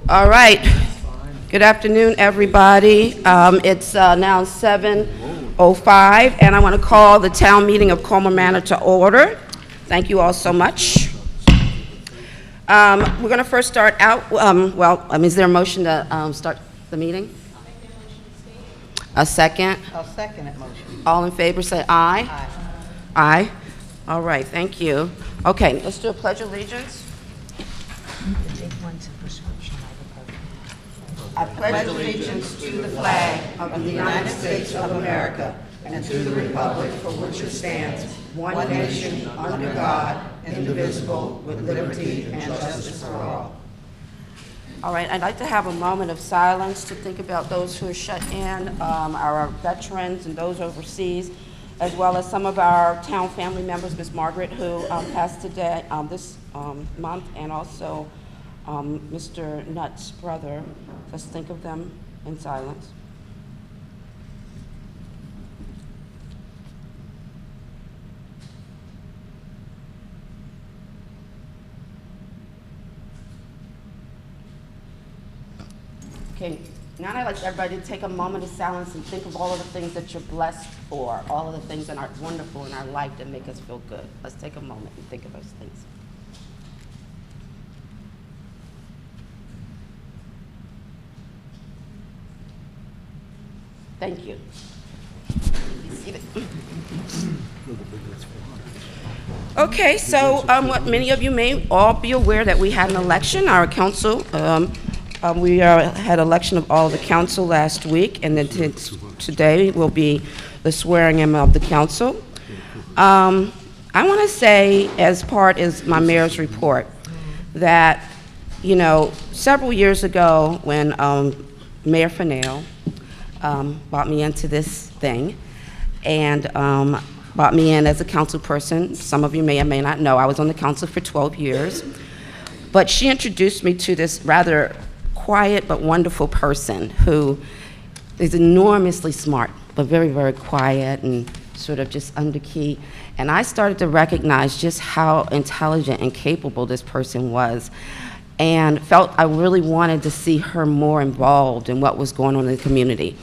All right. Good afternoon, everybody. It's now 7:05, and I want to call the town meeting of Colmar Manor to order. Thank you all so much. We're going to first start out, is there a motion to start the meeting? A second? I'll second that motion. All in favor, say aye. Aye. Aye. All right, thank you. Okay, let's do a pledge of allegiance. I pledge allegiance to the flag of the United States of America and to the republic for which it stands, one nation, under God, indivisible, with liberty and justice for all. All right, I'd like to have a moment of silence to think about those who are shut in, our veterans and those overseas, as well as some of our town family members, Miss Margaret, who passed today, this month, and also Mr. Nutt's brother. Let's think of them in silence. Okay, now I'd like everybody to take a moment of silence and think of all of the things that you're blessed for, all of the things that are wonderful in our life that make us feel good. Let's take a moment and think of those things. Thank you. Be seated. Okay, so what many of you may all be aware that we had an election, our council. We had election of all the council last week, and then today will be the swearing in of the council. I want to say, as part of my mayor's report, that, you know, several years ago when Mayor Fennell brought me into this thing and brought me in as a council person. Some of you may or may not know, I was on the council for 12 years. But she introduced me to this rather quiet but wonderful person who is enormously smart, but very, very quiet and sort of just underkey. And I started to recognize just how intelligent and capable this person was, and felt I really wanted to see her more involved in what was going on in the community.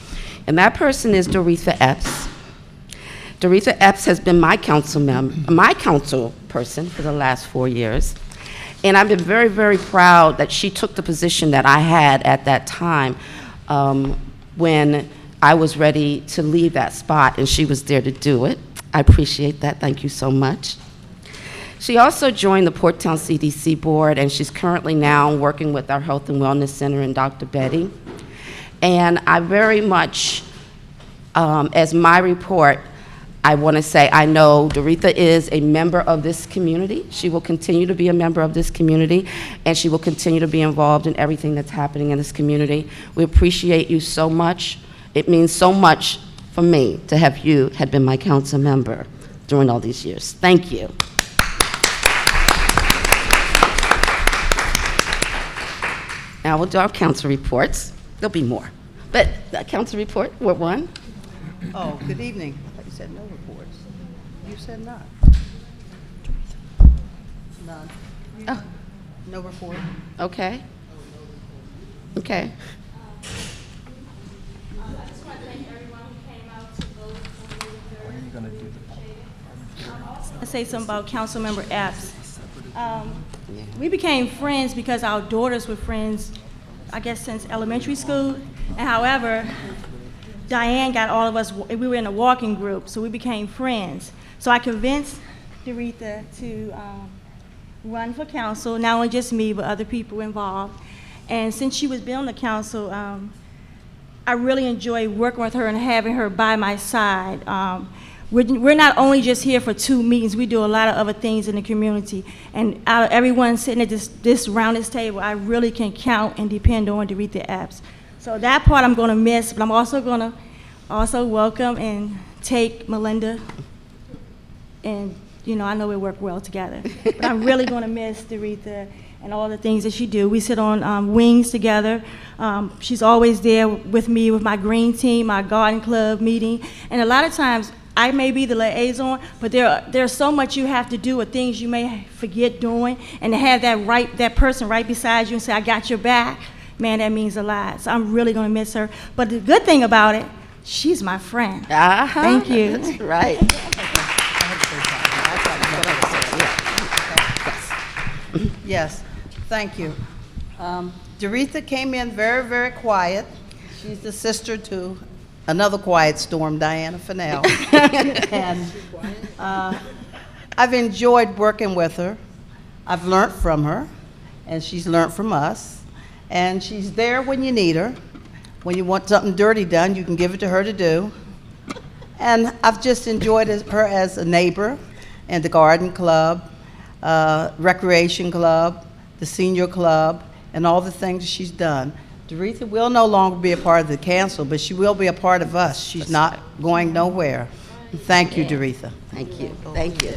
And that person is Doretha Epps. Doretha Epps has been my council person for the last 4 years. And I've been very, very proud that she took the position that I had at that time when I was ready to leave that spot, and she was there to do it. I appreciate that. Thank you so much. She also joined the Porttown CDC board, and she's currently now working with our Health and Wellness Center and Dr. Betty. And I very much, as my report, I want to say I know Doretha is a member of this community. She will continue to be a member of this community, and she will continue to be involved in everything that's happening in this community. We appreciate you so much. It means so much for me to have you had been my council member during all these years. Thank you. Now we'll do our council reports. There'll be more. But the council report, Ward 1. Oh, good evening. I thought you said no reports. You said none. None. Oh. No report. Okay. Okay. I just want to thank everyone who came out to vote for me. When are you going to do the I'll say something about Councilmember Epps. We became friends because our daughters were friends, I guess, since elementary school. And however, Diane got all of us, we were in a walking group, so we became friends. So I convinced Doretha to run for council, not only just me, but other people involved. And since she was been on the council, I really enjoy working with her and having her by my side. We're not only just here for 2 meetings, we do a lot of other things in the community. And out of everyone sitting at this around this table, I really can count and depend on Doretha Epps. So that part I'm gonna miss, but I'm also gonna welcome and take Melinda. And you know, I know we work well together. But I'm really gonna miss Doretha and all the things that she do. We sit on wings together. She's always there with me with my green team, my garden club meeting. And a lot of times, I may be the liaison, but there's so much you have to do or things you may forget doing, and to have that person right beside you and say, I got your back, man, that means a lot. So I'm really going to miss her. But the good thing about it, she's my friend. Thank you. That's right. Yes, thank you. Doretha came in very, very quiet. She's the sister to another quiet storm, Diana Fennell. And I've enjoyed working with her. I've learned from her, and she's learned from us. And she's there when you need her. When you want something dirty done, you can give it to her to do. And I've just enjoyed her as a neighbor and the garden club, recreation club, the senior club, and all the things she's done. Doretha will no longer be a part of the council, but she will be a part of us. She's not going nowhere. Thank you, Doretha. Thank you. Thank you.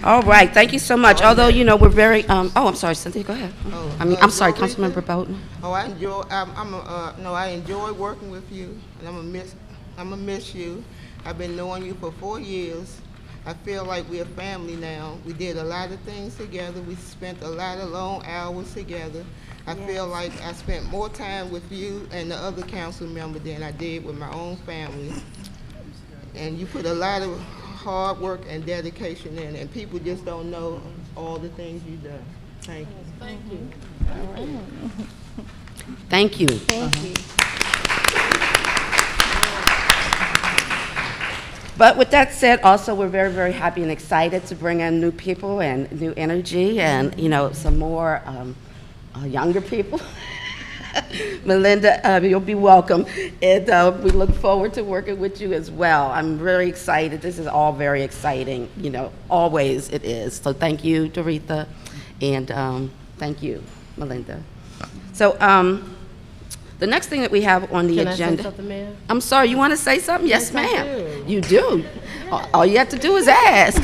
All right, thank you so much. Although, you know, we're very, I'm sorry, Cynthia, go ahead. I'm sorry, Councilmember Bowden. Oh, I enjoy. I enjoy working with you, and I'm gonna miss you. I've been knowing you for 4 years. I feel like we're family now. We did a lot of things together. We spent a lot of long hours together. I feel like I spent more time with you and the other council member than I did with my own family. And you put a lot of hard work and dedication in, and people just don't know all the things you've done. Thank you. Thank you. Thank you. Thank you. But with that said, also, we're very, very happy and excited to bring in new people and new energy and, you know, some more younger people. Melinda, you'll be welcome. And we look forward to working with you as well. I'm very excited. This is all very exciting. You know, always it is. So thank you, Doretha, and thank you, Melinda. So the next thing that we have on the agenda. Can I say something, Mayor? I'm sorry, you want to say something? Yes, Yes, I ma'am. do. You do. All you have to do is ask.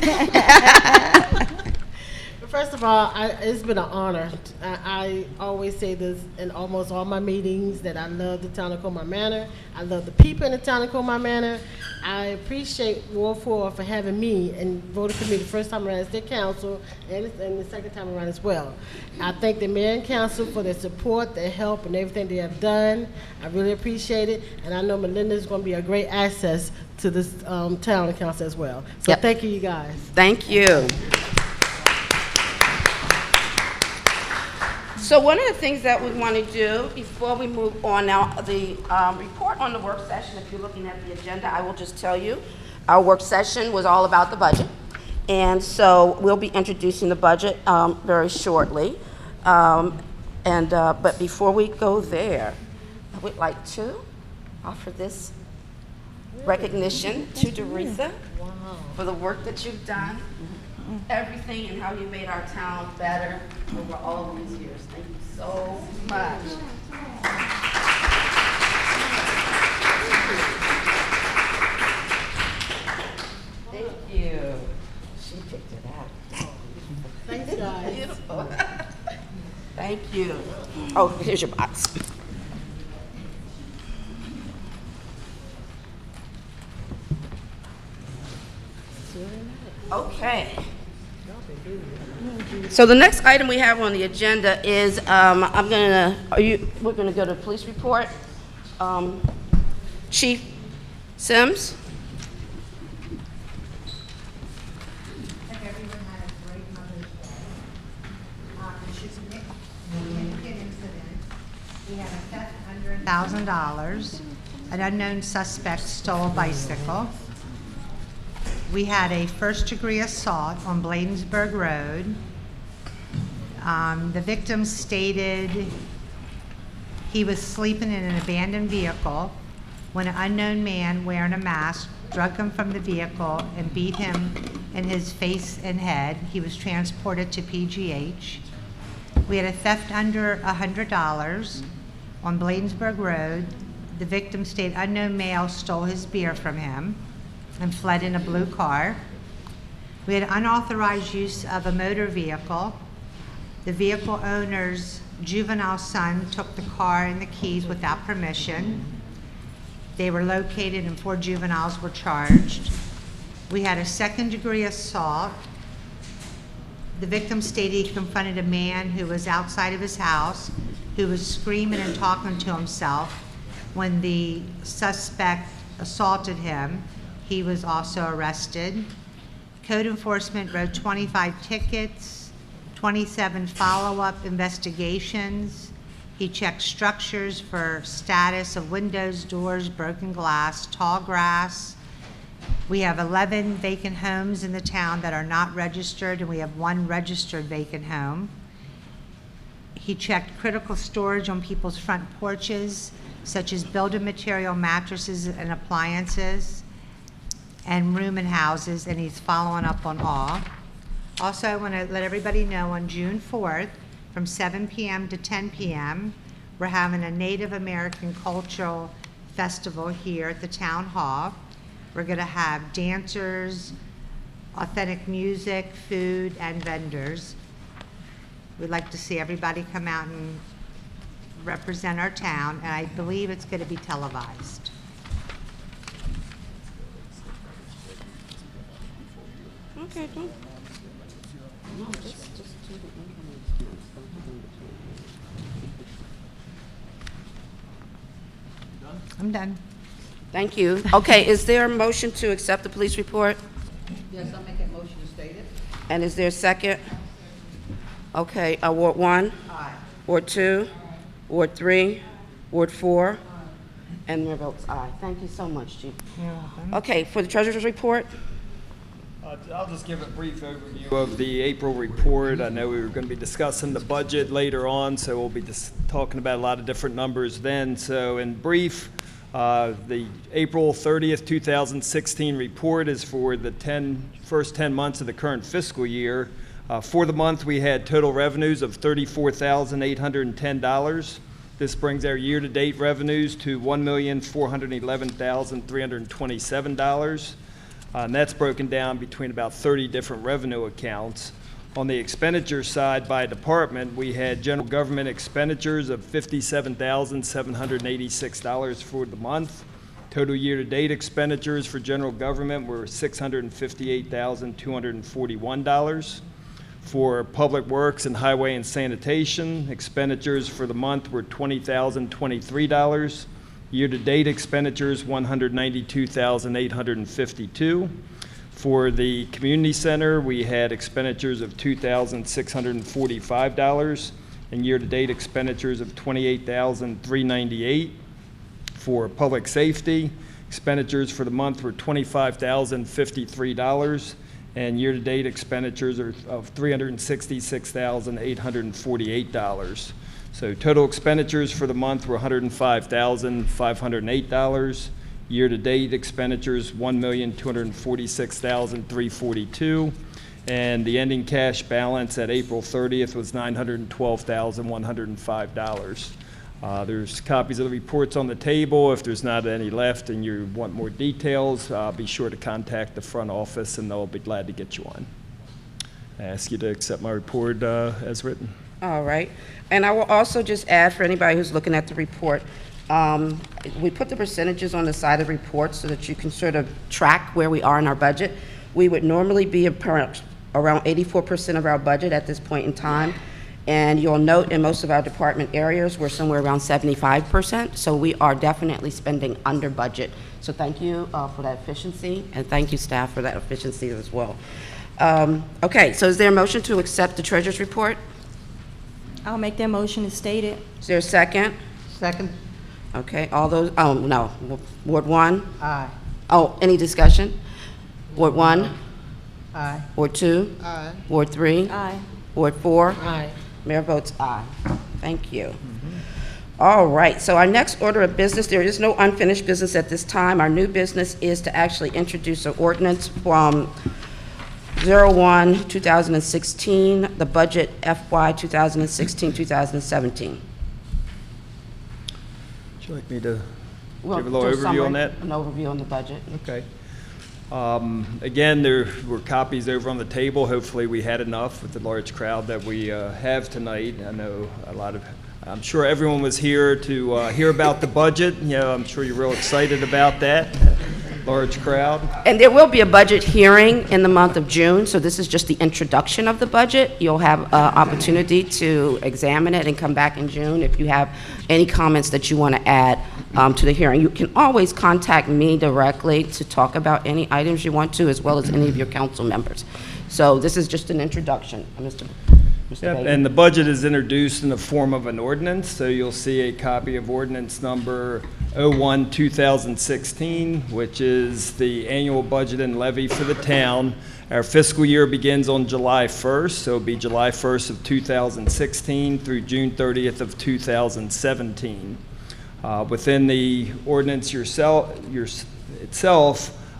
First of all, it's been an honor. I always say this in almost all my meetings that I love the town of Colmar Manor. I love the people in the town of Colmar Manor. I appreciate Ward 4 for having me and voted for me the first time around as their council and the second time around as well. I thank the mayor and council for their support, their help, and everything they have done. I really appreciate it, and I know Melinda is going to be a great access to this town and council as well. So Yep. Thank you, you guys. Thank you. So one of the things that we want to do before we move on now, the report on the work session, if you're looking at the agenda, I will just tell you, our work session was all about the budget. And so we'll be introducing the budget very shortly. But before we go there, I would like to offer this recognition to Doretha for the work that you've done, everything and how you made our town better over all of these years. Thank you so much. Thank you. She picked it out. Thanks, guys. Beautiful. Thank you. Oh, here's your box. Okay. So the next item we have on the agenda is, we're gonna go to police report. Chief Sims? Hope everyone had a great Mother's Day. Significant incident. We had a theft under $1,000. An unknown suspect stole a bicycle. We had a first-degree assault on Bladensburg Road. The victim stated he was sleeping in an abandoned vehicle when an unknown man wearing a mask drug him from the vehicle and beat him in his face and head. He was transported to PGH. We had a theft under $100 on Bladensburg Road. The victim stated unknown male stole his beer from him and fled in a blue car. We had unauthorized use of a motor vehicle. The vehicle owner's juvenile son took the car and the keys without permission. They were located and 4 juveniles were charged. We had a second-degree assault The victim stated he confronted a man who was outside of his house, who was screaming and talking to himself. When the suspect assaulted him, he was also arrested. Code enforcement wrote 25 tickets, 27 follow-up investigations. He checked structures for status of windows, doors, broken glass, tall grass. We have 11 vacant homes in the town that are not registered, and we have 1 registered vacant home. He checked critical storage on people's front porches, such as building material, mattresses, and appliances, and room and houses, and he's following up on all. Also, I want to let everybody know on June 4th, from 7 p.m. to 10 p.m., we're having a Native American Cultural Festival here at the Town Hall. We're going to have dancers, authentic music, food, and vendors. We'd like to see everybody come out and represent our town, and I believe it's going to be televised. Okay, cool. No, just do the income expense. I'm done. Thank you. Okay, is there a motion to accept the police report? Yes, I'll make that motion to state it. And is there a second? Okay, Ward 1? Aye. Ward 2? Ward 3? Ward 4? And Mayor votes aye. Thank you so much, Chief. Okay, for the treasurer's report? I'll just give a brief overview of the April report. I know we were going to be discussing the budget later on, so we'll be just talking about a lot of different numbers then. So in brief, the April 30th, 2016 report is for the first 10 months of the current fiscal year. For the month, we had total revenues of $34,810. This brings our year-to-date revenues to $1,411,327. And that's broken down between about 30 different revenue accounts. On the expenditure side by department, we had general government expenditures of $57,786 for the month. Total year-to-date expenditures for general government were $658,241. For public works and highway and sanitation, expenditures for the month were $20,023. Year-to-date expenditures, $192,852. For the community center, we had expenditures of $2,645 and year-to-date expenditures of $28,398. For public safety, expenditures for the month were $25,053 and year-to-date expenditures are of $366,848. So total expenditures for the month were $105,508. Year-to-date expenditures, $1,246,342. And the ending cash balance at April 30th was $912,105. There's copies of the reports on the table. If there's not any left and you want more details, be sure to contact the front office and they'll be glad to get you on. I ask you to accept my report as written. All right. And I will also just add for anybody who's looking at the report, we put the percentages on the side of the report so that you can sort of track where we are in our budget. We would normally be around 84% of our budget at this point in time. And you'll note in most of our department areas, we're somewhere around 75%. So we are definitely spending under budget. So thank you for that efficiency, and thank you, staff, for that efficiency as well. Okay, so is there a motion to accept the treasurer's report? I'll make that motion as stated. Is there a second? Second. Okay, all those, oh, no. Ward 1? Aye. Oh, any discussion? Ward 1? Aye. Ward 2? Aye. Ward 3? Aye. Ward 4? Aye. Mayor votes aye. Thank you. All right, so our next order of business, there is no unfinished business at this time. Our new business is to actually introduce an ordinance from 01/2016, the budget FY 2016-2017. Would you like me to Well, give a little do overview on that? An overview on the budget. Okay. Again, there were copies over on the table. Hopefully we had enough with the large crowd that we have tonight. I know I'm sure everyone was here to hear about the budget. You know, I'm sure you're real excited about that. large crowd. And there will be a budget hearing in the month of June, so this is just the introduction of the budget. You'll have an opportunity to examine it and come back in June if you have any comments that you want to add to the hearing. You can always contact me directly to talk about any items you want to, as well as any of your council members. So this is just an introduction, Mr. Yep, Bailey. and the budget is introduced in the form of an ordinance, so you'll see a copy of ordinance number 01-2016, which is the annual budget and levy for the town. Our fiscal year begins on July 1st, so it'll be July 1st of 2016 through June 30th of 2017. Within the ordinance itself,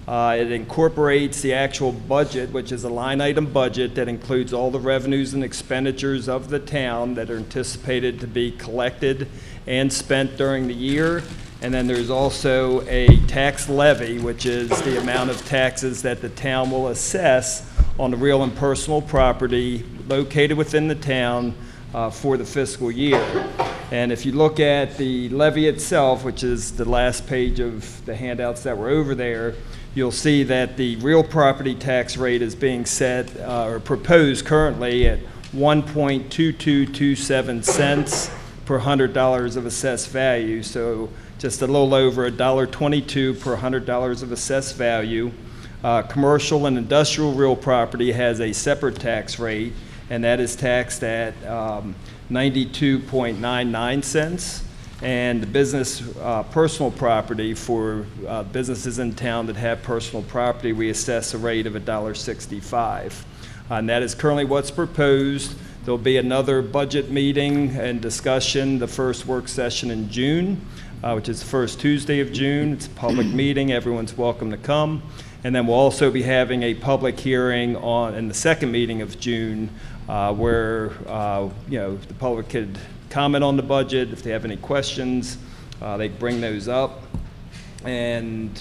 it incorporates the actual budget, which is a line item budget that includes all the revenues and expenditures of the town that are anticipated to be collected and spent during the year. And then there's also a tax levy, which is the amount of taxes that the town will assess on the real and personal property located within the town for the fiscal year. And if you look at the levy itself, which is the last page of the handouts that were over there, you'll see that the real property tax rate is being set or proposed currently at 1.2227 cents per $100 of assessed value. So just a little over $1.22 per $100 of assessed value. Commercial and industrial real property has a separate tax rate, and that is taxed at 92.99 cents. And the business personal property for businesses in town that have personal property, we assess a rate of $1.65. And that is currently what's proposed. There'll be another budget meeting and discussion, the first work session in June, which is the first Tuesday of June. It's a public meeting. Everyone's welcome to come. And then we'll also be having a public hearing in the second meeting of June where the public could comment on the budget. If they have any questions, they can bring those up. And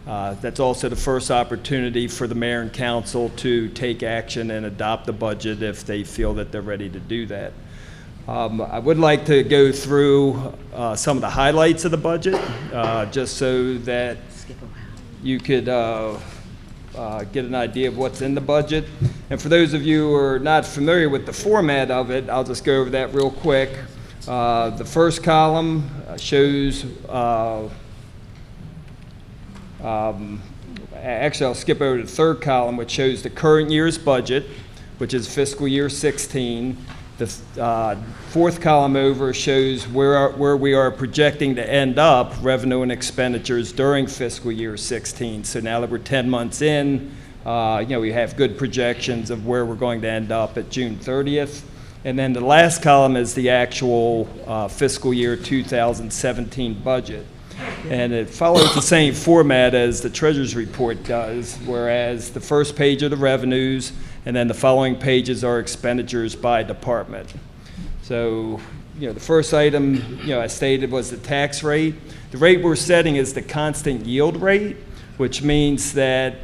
that's also the first opportunity for the mayor and council to take action and adopt the budget if they feel that they're ready to do that. I would like to go through some of the highlights of the budget, just so that you could get an idea of what's in the budget. And for those of you who are not familiar with the format of it, I'll just go over that real quick. The first column shows, actually I'll skip over to the third column, which shows the current year's budget, which is fiscal year 16. The fourth column over shows where we are projecting to end up revenue and expenditures during fiscal year 16. So now that we're 10 months in, we have good projections of where we're going to end up at June 30th. And then the last column is the actual fiscal year 2017 budget. And it follows the same format as the treasurer's report does, whereas the first page are the revenues, and then the following pages are expenditures by department. So, the first item, I stated was the tax rate. The rate we're setting is the constant yield rate, which means that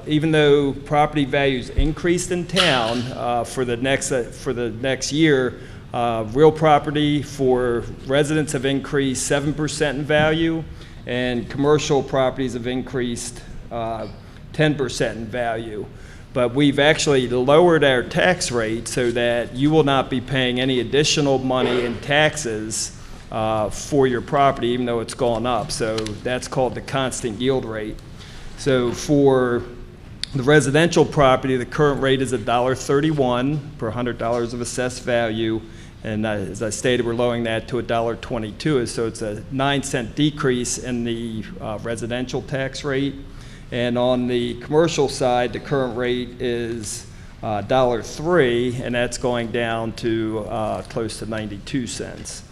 even though property values increased in town for the next year, real property for residents have increased 7% in value, and commercial properties have increased 10% in value. But we've actually lowered our tax rate so that you will not be paying any additional money in taxes for your property, even though it's gone up. So that's called the constant yield rate. So for the residential property, the current rate is $1.31 per $100 of assessed value. And as I stated, we're lowering that to $1.22. So it's a 9-cent decrease in the residential tax rate. And on the commercial side, the current rate is $1.03, and that's going down to close to 92 cents.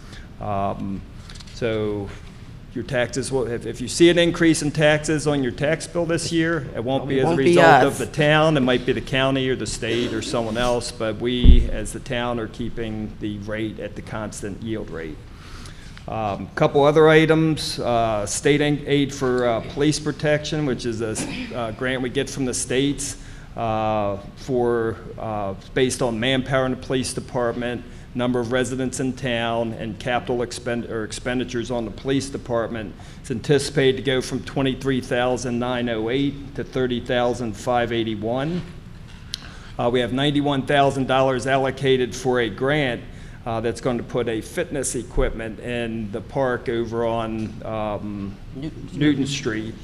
So your taxes will, if you see an increase in taxes on your tax bill this year, it won't be as a result of the town. It might be the county or the state or someone else, but we, as the town, are keeping the rate at the constant yield rate. Couple other items, state aid for police protection, which is a grant we get from the states based on manpower in the police department. number of residents in town, and capital expenditures on the police department. It's anticipated to go from $23,908 to $30,581. We have $91,000 allocated for a grant that's going to put a fitness equipment in the park over on Newton Street.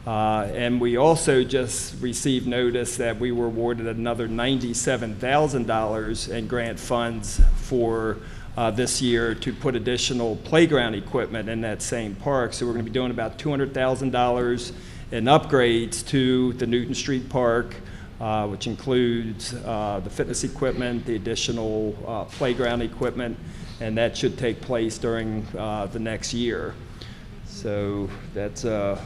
And we also just received notice that we were awarded another $97,000 in grant funds for this year to put additional playground equipment in that same park. So we're going to be doing about $200,000 in upgrades to the Newton Street Park, which includes the fitness equipment, the additional playground equipment, and that should take place during the next year. So that's a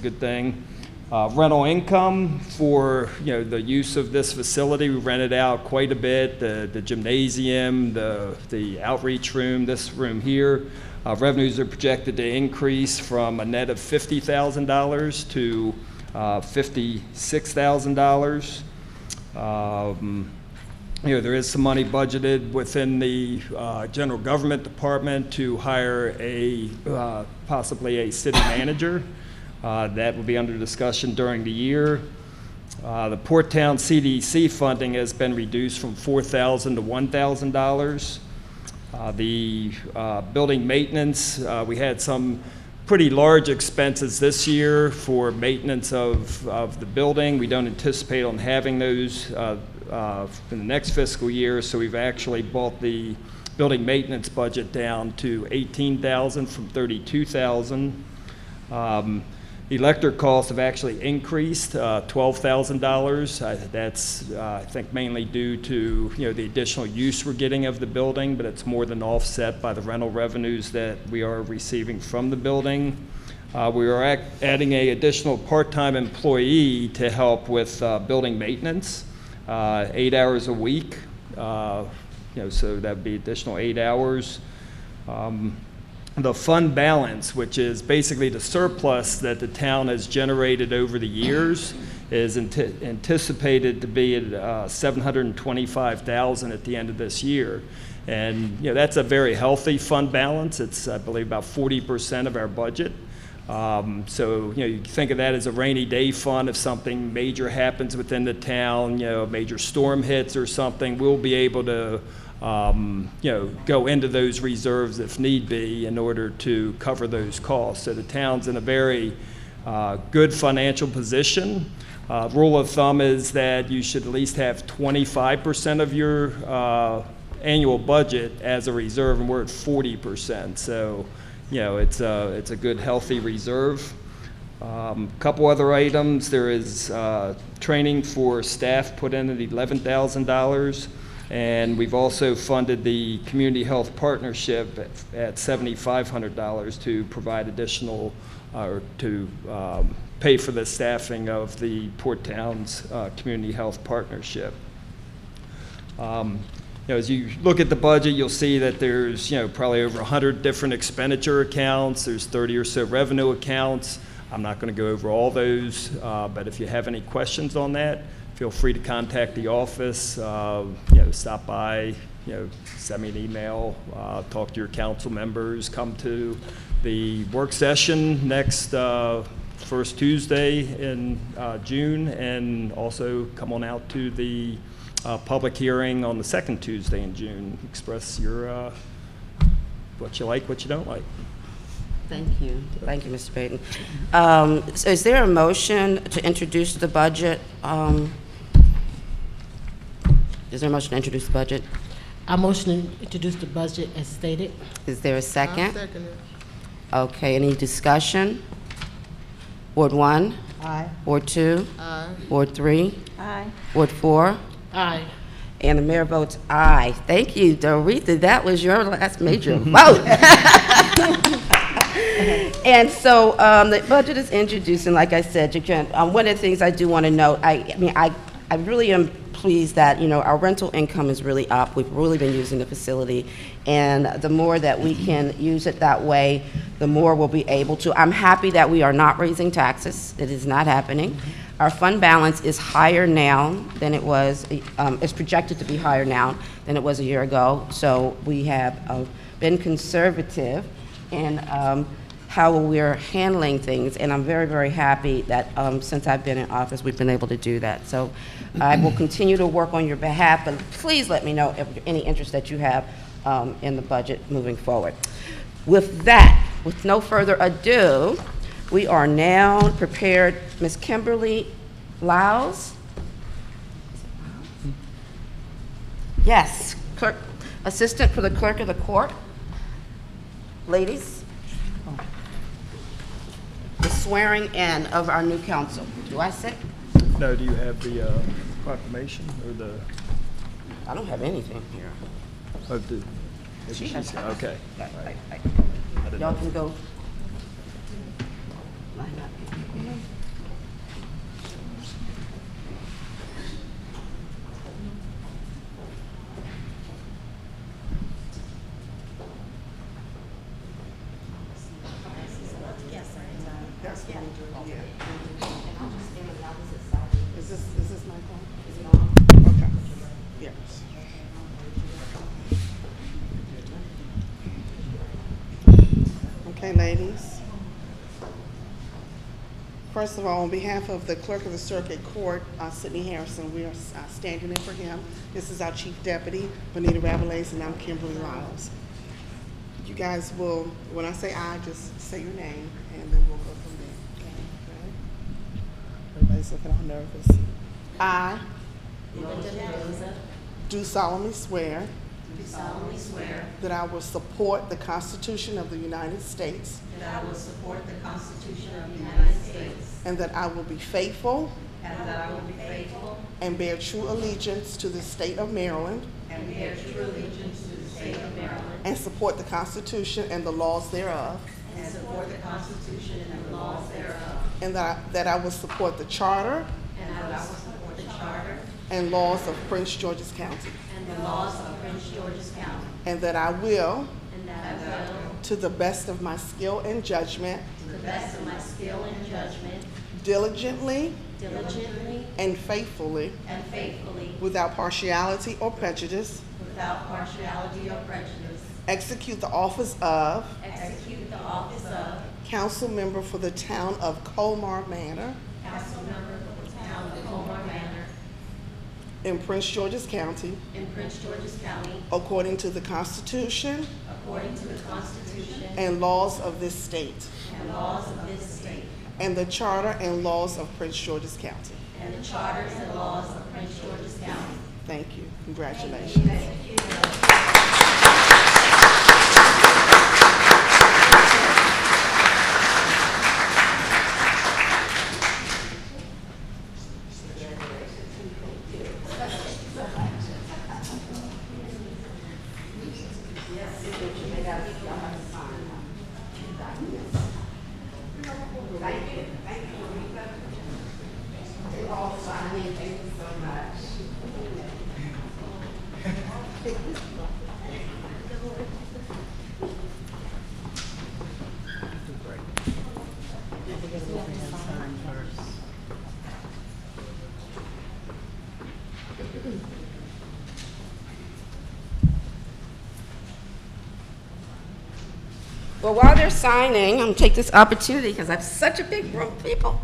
good thing. Rental income for the use of this facility, we rented out quite a bit. The gymnasium, the outreach room, this room here. Revenues are projected to increase from a net of $50,000 to $56,000. There is some money budgeted within the general government department to hire possibly a city manager. That will be under discussion during the year. The Port Town CDC funding has been reduced from $4,000 to $1,000. The building maintenance, we had some pretty large expenses this year for maintenance of the building. We don't anticipate on having those in the next fiscal year, so we've actually brought the building maintenance budget down to $18,000 from $32,000. Electric costs have actually increased $12,000. That's I think mainly due to the additional use we're getting of the building, but it's more than offset by the rental revenues that we are receiving from the building. We are adding an additional part-time employee to help with building maintenance, 8 hours a week. So that'd be additional 8 hours. The fund balance, which is basically the surplus that the town has generated over the years, is anticipated to be at $725,000 at the end of this year. And that's a very healthy fund balance. It's, I believe, about 40% of our budget. So you think of that as a rainy day fund. If something major happens within the town, a major storm hits or something, we'll be able to go into those reserves if need be in order to cover those costs. So the town's in a very good financial position. Rule of thumb is that you should at least have 25% of your annual budget as a reserve, and we're at 40%. So it's a good, healthy reserve. Couple other items. There is training for staff put in at $11,000. And we've also funded the Community Health Partnership at $7,500 to provide additional, or to pay for the staffing of the Port Towns Community Health Partnership. As you look at the budget, you'll see that there's probably over 100 different expenditure accounts. There's 30 or so revenue accounts. I'm not going to go over all those, but if you have any questions on that, feel free to contact the office, stop by, send me an email, talk to your council members, come to the work session next first Tuesday in June, and also come on out to the public hearing on the second Tuesday in June. Express your what you like, what you don't like. Thank you. Thank you, Mr. Payton. So is there a motion to introduce the budget? Is there a motion to introduce the budget? I motion to introduce the budget as stated. Is there a second? I'll second it. Okay, any discussion? Ward 1? Aye. Ward 2? Aye. Ward 3? Aye. Ward 4? Aye. And the mayor votes aye. Thank you, Doretha. That was your last major vote. And so the budget is introduced, and like I said, you can, one of the things I do want to note, I really am pleased that our rental income is really up. We've really been using the facility, and the more that we can use it that way, the more we'll be able to. I'm happy that we are not raising taxes. It is not happening. Our fund balance is higher now than it was, is projected to be higher now than it was a year ago. So we have been conservative in how we're handling things, and I'm very, very happy that since I've been in office, we've been able to do that. So I will continue to work on your behalf, but please let me know if any interest that you have in the budget moving forward. With that, with no further ado, we are now prepared. Ms. Kimberly Lyles? Yes, clerk, assistant for the clerk of the court. Ladies? The swearing in of our new council. Do I sit? No, do you have the proclamation or the? I don't have anything here. Oh, the, She has. okay. Right. I didn't Y'all know. can go. Is this my phone? Is it on? Okay. Yes. Okay, ladies. First of all, on behalf of the Clerk of the Circuit Court, Sidney Harrison, we are standing in for him. This is our Chief Deputy, Bonita Rabelais, and I'm Kimberly Lyles. You guys will, when I say I, just say your name, and then we'll go from there. Okay? Everybody's looking all nervous. I do solemnly swear that I will support the Constitution of the United States and that I will be faithful and bear true allegiance to the state of Maryland and support the Constitution and the laws thereof. And that I will support the Charter and laws of Prince George's County. And that I will, to the best of my skill and judgment, diligently and faithfully, without partiality or prejudice, execute the office of council member for the town of Colmar Manor in Prince George's County, according to the Constitution and laws of this state, and the Charter and laws of Prince George's County. Thank you. Congratulations. Well, while they're signing, I'm going to take this opportunity because I have such a big room of people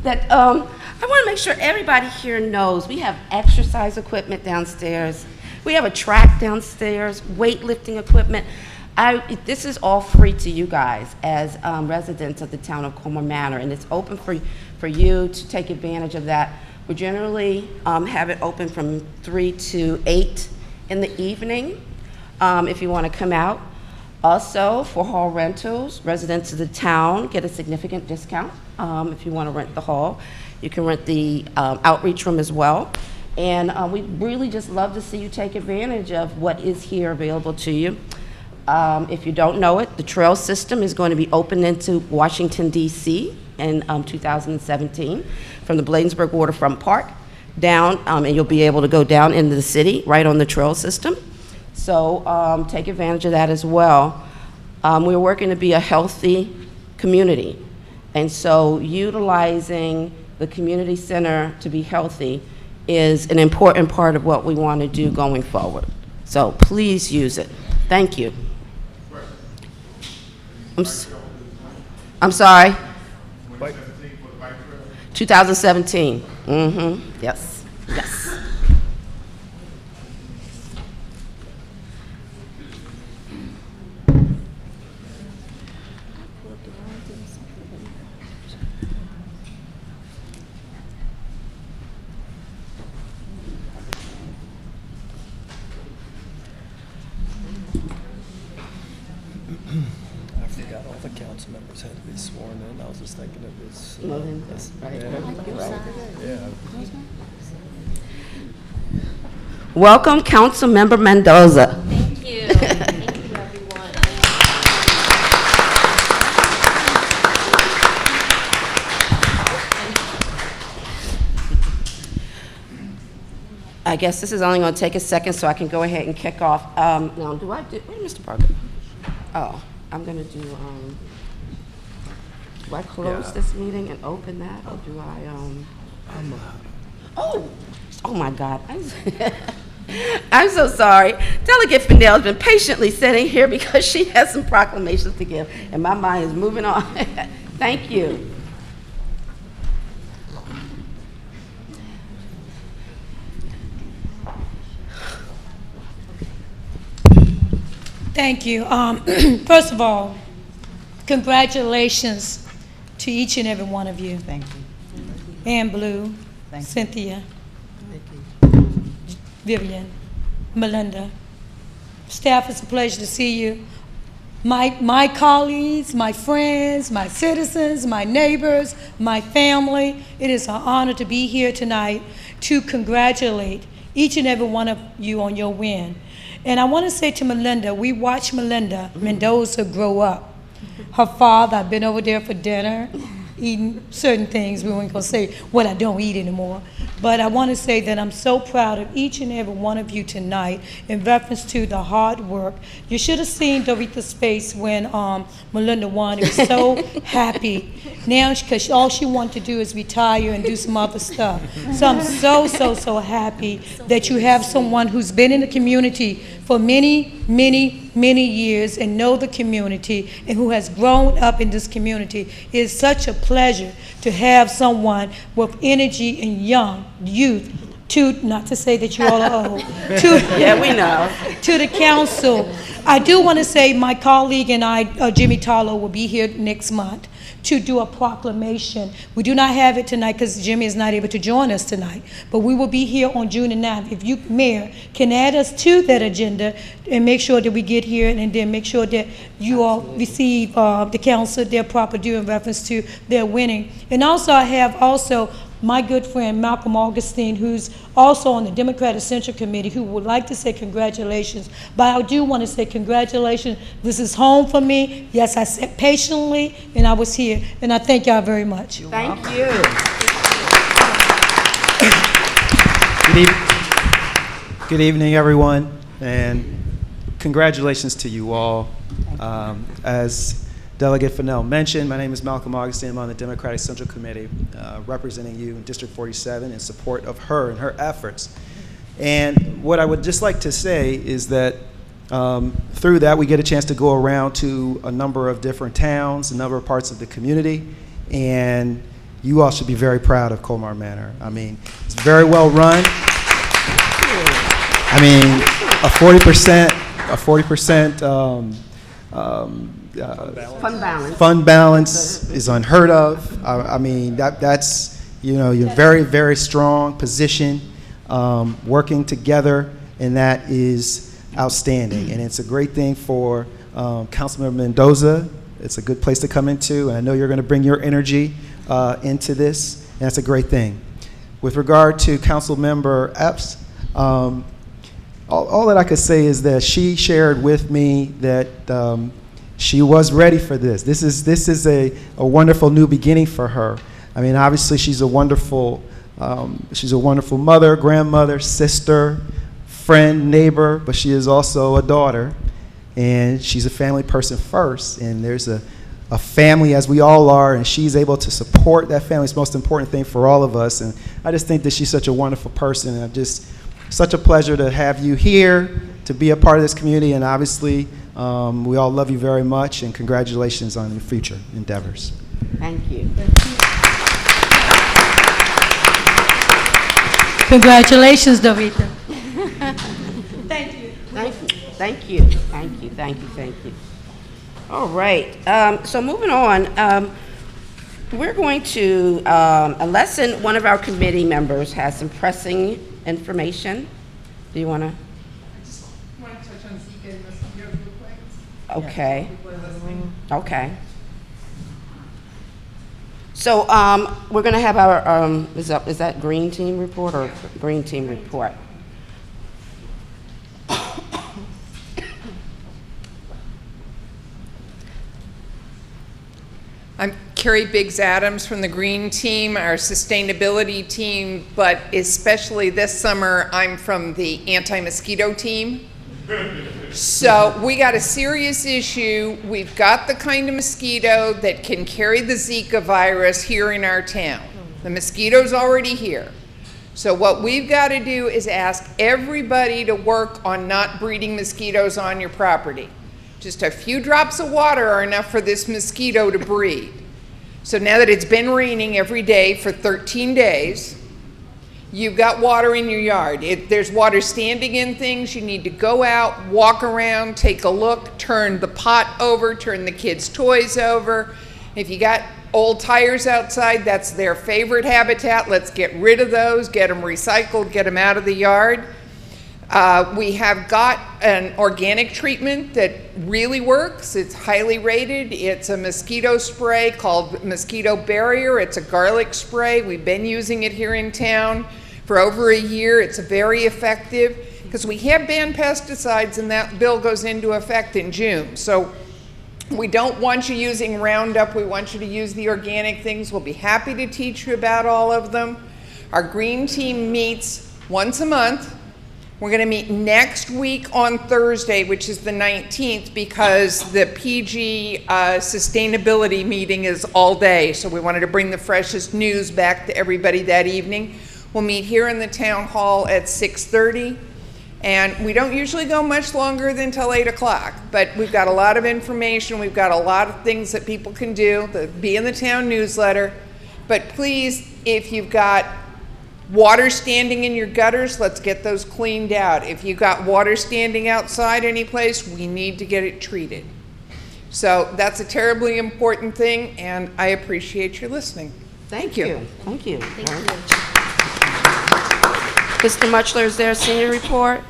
that I want to make sure everybody here knows we have exercise equipment downstairs. We have a track downstairs, weightlifting equipment. This is all free to you guys as residents of the town of Colmar Manor, and it's open for you to take advantage of that. We generally have it open from 3 to 8 in the evening if you want to come out. Also, for hall rentals, residents of the town get a significant discount if you want to rent the hall. You can rent the outreach room as well. And we really just love to see you take advantage of what is here available to you. If you don't know it, the trail system is going to be opened into Washington, D.C. in 2017 from the Bladensburg Waterfront Park down, and you'll be able to go down into the city right on the trail system. So take advantage of that as well. We're working to be a healthy community. And so utilizing the community center to be healthy is an important part of what we want to do going forward. So please use it. Thank you. I'm sorry? 2017. Yes, yes. I forgot all the council members had to be sworn in. I was just thinking it was. Well, then, that's right. You're right. Yeah. Welcome, Councilmember Mendoza. Thank you. Thank you, everyone. I guess this is only going to take a second, so I can go ahead and kick off. Now, where's Mr. Parker? Oh, I'm going to do I close this meeting and open that, or do I, oh my God. I'm so sorry. Delegate Fennell's been patiently sitting here because she has some proclamations to give, and my mind is moving on. Thank you. Thank you. First of all, congratulations to each and every one of you. Thank you. Ann Blue, Thank you. Cynthia, Vivian, Melinda. Staff, it's a pleasure to see you. My colleagues, my friends, my citizens, my neighbors, my family, it is an honor to be here tonight to congratulate each and every one of you on your win. And I want to say to Melinda, we watched Melinda Mendoza grow up. Her father, I've been over there for dinner, eating certain things. We weren't going to say what I don't eat anymore. But I want to say that I'm so proud of each and every one of you tonight in reference to the hard work. You should have seen Doretha's face when Melinda won. It was so happy. Now, because all she wanted to do is retire and do some other stuff. So I'm so happy that you have someone who's been in the community for many years and know the community and who has grown up in this community. It is such a pleasure to have someone with energy and youth, not to say that you all are old, Yeah, we know. to the council. I do want to say my colleague and I, Jimmy Tarlow, will be here next month to do a proclamation. We do not have it tonight because Jimmy is not able to join us tonight, but we will be here on June the 9th. If you, Mayor, can add us to that agenda and make sure that we get here and then make sure that you all receive the council their proper due in reference to their winning. And also I have my good friend Malcolm Augustine, who's also on the Democratic Central Committee, who would like to say congratulations. But I do want to say congratulations. This is home for me. Yes, I sat patiently, and I was here. And I thank y'all very much. Thank you. Good evening, everyone, and congratulations to you all. As Delegate Fennell mentioned, my name is Malcolm Augustine. I'm on the Democratic Central Committee, representing you in District 47 in support of her and her efforts. And what I would just like to say is that through that, we get a chance to go around to a number of different towns, a number of parts of the community, and you all should be very proud of Colmar Manor. I mean, it's very well run. I mean, a 40% fund balance is unheard of. I mean, that's, you know, you're very, very strong position, working together, and that is outstanding. And it's a great thing for Councilmember Mendoza. It's a good place to come into, and I know you're going to bring your energy into this, and that's a great thing. With regard to Councilmember Epps, all that I could say is that she shared with me that she was ready for this. This is a wonderful new beginning for her. I mean, obviously she's a wonderful mother, grandmother, sister, friend, neighbor, but she is also a daughter, and she's a family person first. And there's a a family as we all are, and she's able to support that family. It's the most important thing for all of us, and I just think that she's such a wonderful person, and such a pleasure to have you here, to be a part of this community, and obviously we all love you very much, and congratulations on your future endeavors. Thank you. Congratulations, Dorita. Thank you. Thank you. Thank you. Thank you. Thank you. All right. So moving on, we're going to, unless one of our committee members has some pressing information, do you want to? I just want to touch on Zika and mosquitoes real quick. Okay. People are listening. Okay. So we're going to have our, is that green team report or green team report? I'm Carrie Biggs-Adams from the Green Team, our sustainability team, but especially this summer, I'm from the anti-mosquito team. So we got a serious issue. We've got the kind of mosquito that can carry the Zika virus here in our town. The mosquito's already here. So what we've got to do is ask everybody to work on not breeding mosquitoes on your property. Just a few drops of water are enough for this mosquito to breed. So now that it's been raining every day for 13 days, you've got water in your yard. If there's water standing in things, you need to go out, walk around, take a look, turn the pot over, turn the kids' toys over. If you got old tires outside, that's their favorite habitat. Let's get rid of those, get them recycled, get them out of the yard. We have got an organic treatment that really works. It's highly rated. It's a mosquito spray called Mosquito Barrier. It's a garlic spray. We've been using it here in town for over a year. It's very effective because we have banned pesticides and that bill goes into effect in June. So we don't want you using Roundup. We want you to use the organic things. We'll be happy to teach you about all of them. Our green team meets once a month. We're going to meet next week on Thursday, which is the 19th, because the PG sustainability meeting is all day. So we wanted to bring the freshest news back to everybody that evening. We'll meet here in the town hall at 6:30. And we don't usually go much longer than till 8 o'clock, but we've got a lot of information. We've got a lot of things that people can do, be in the town newsletter. But please, if you've got water standing in your gutters, let's get those cleaned out. If you've got water standing outside any place, we need to get it treated. So that's a terribly important thing, and I appreciate your listening. Thank you. Thank you. Mr. Muchler, is there a senior report?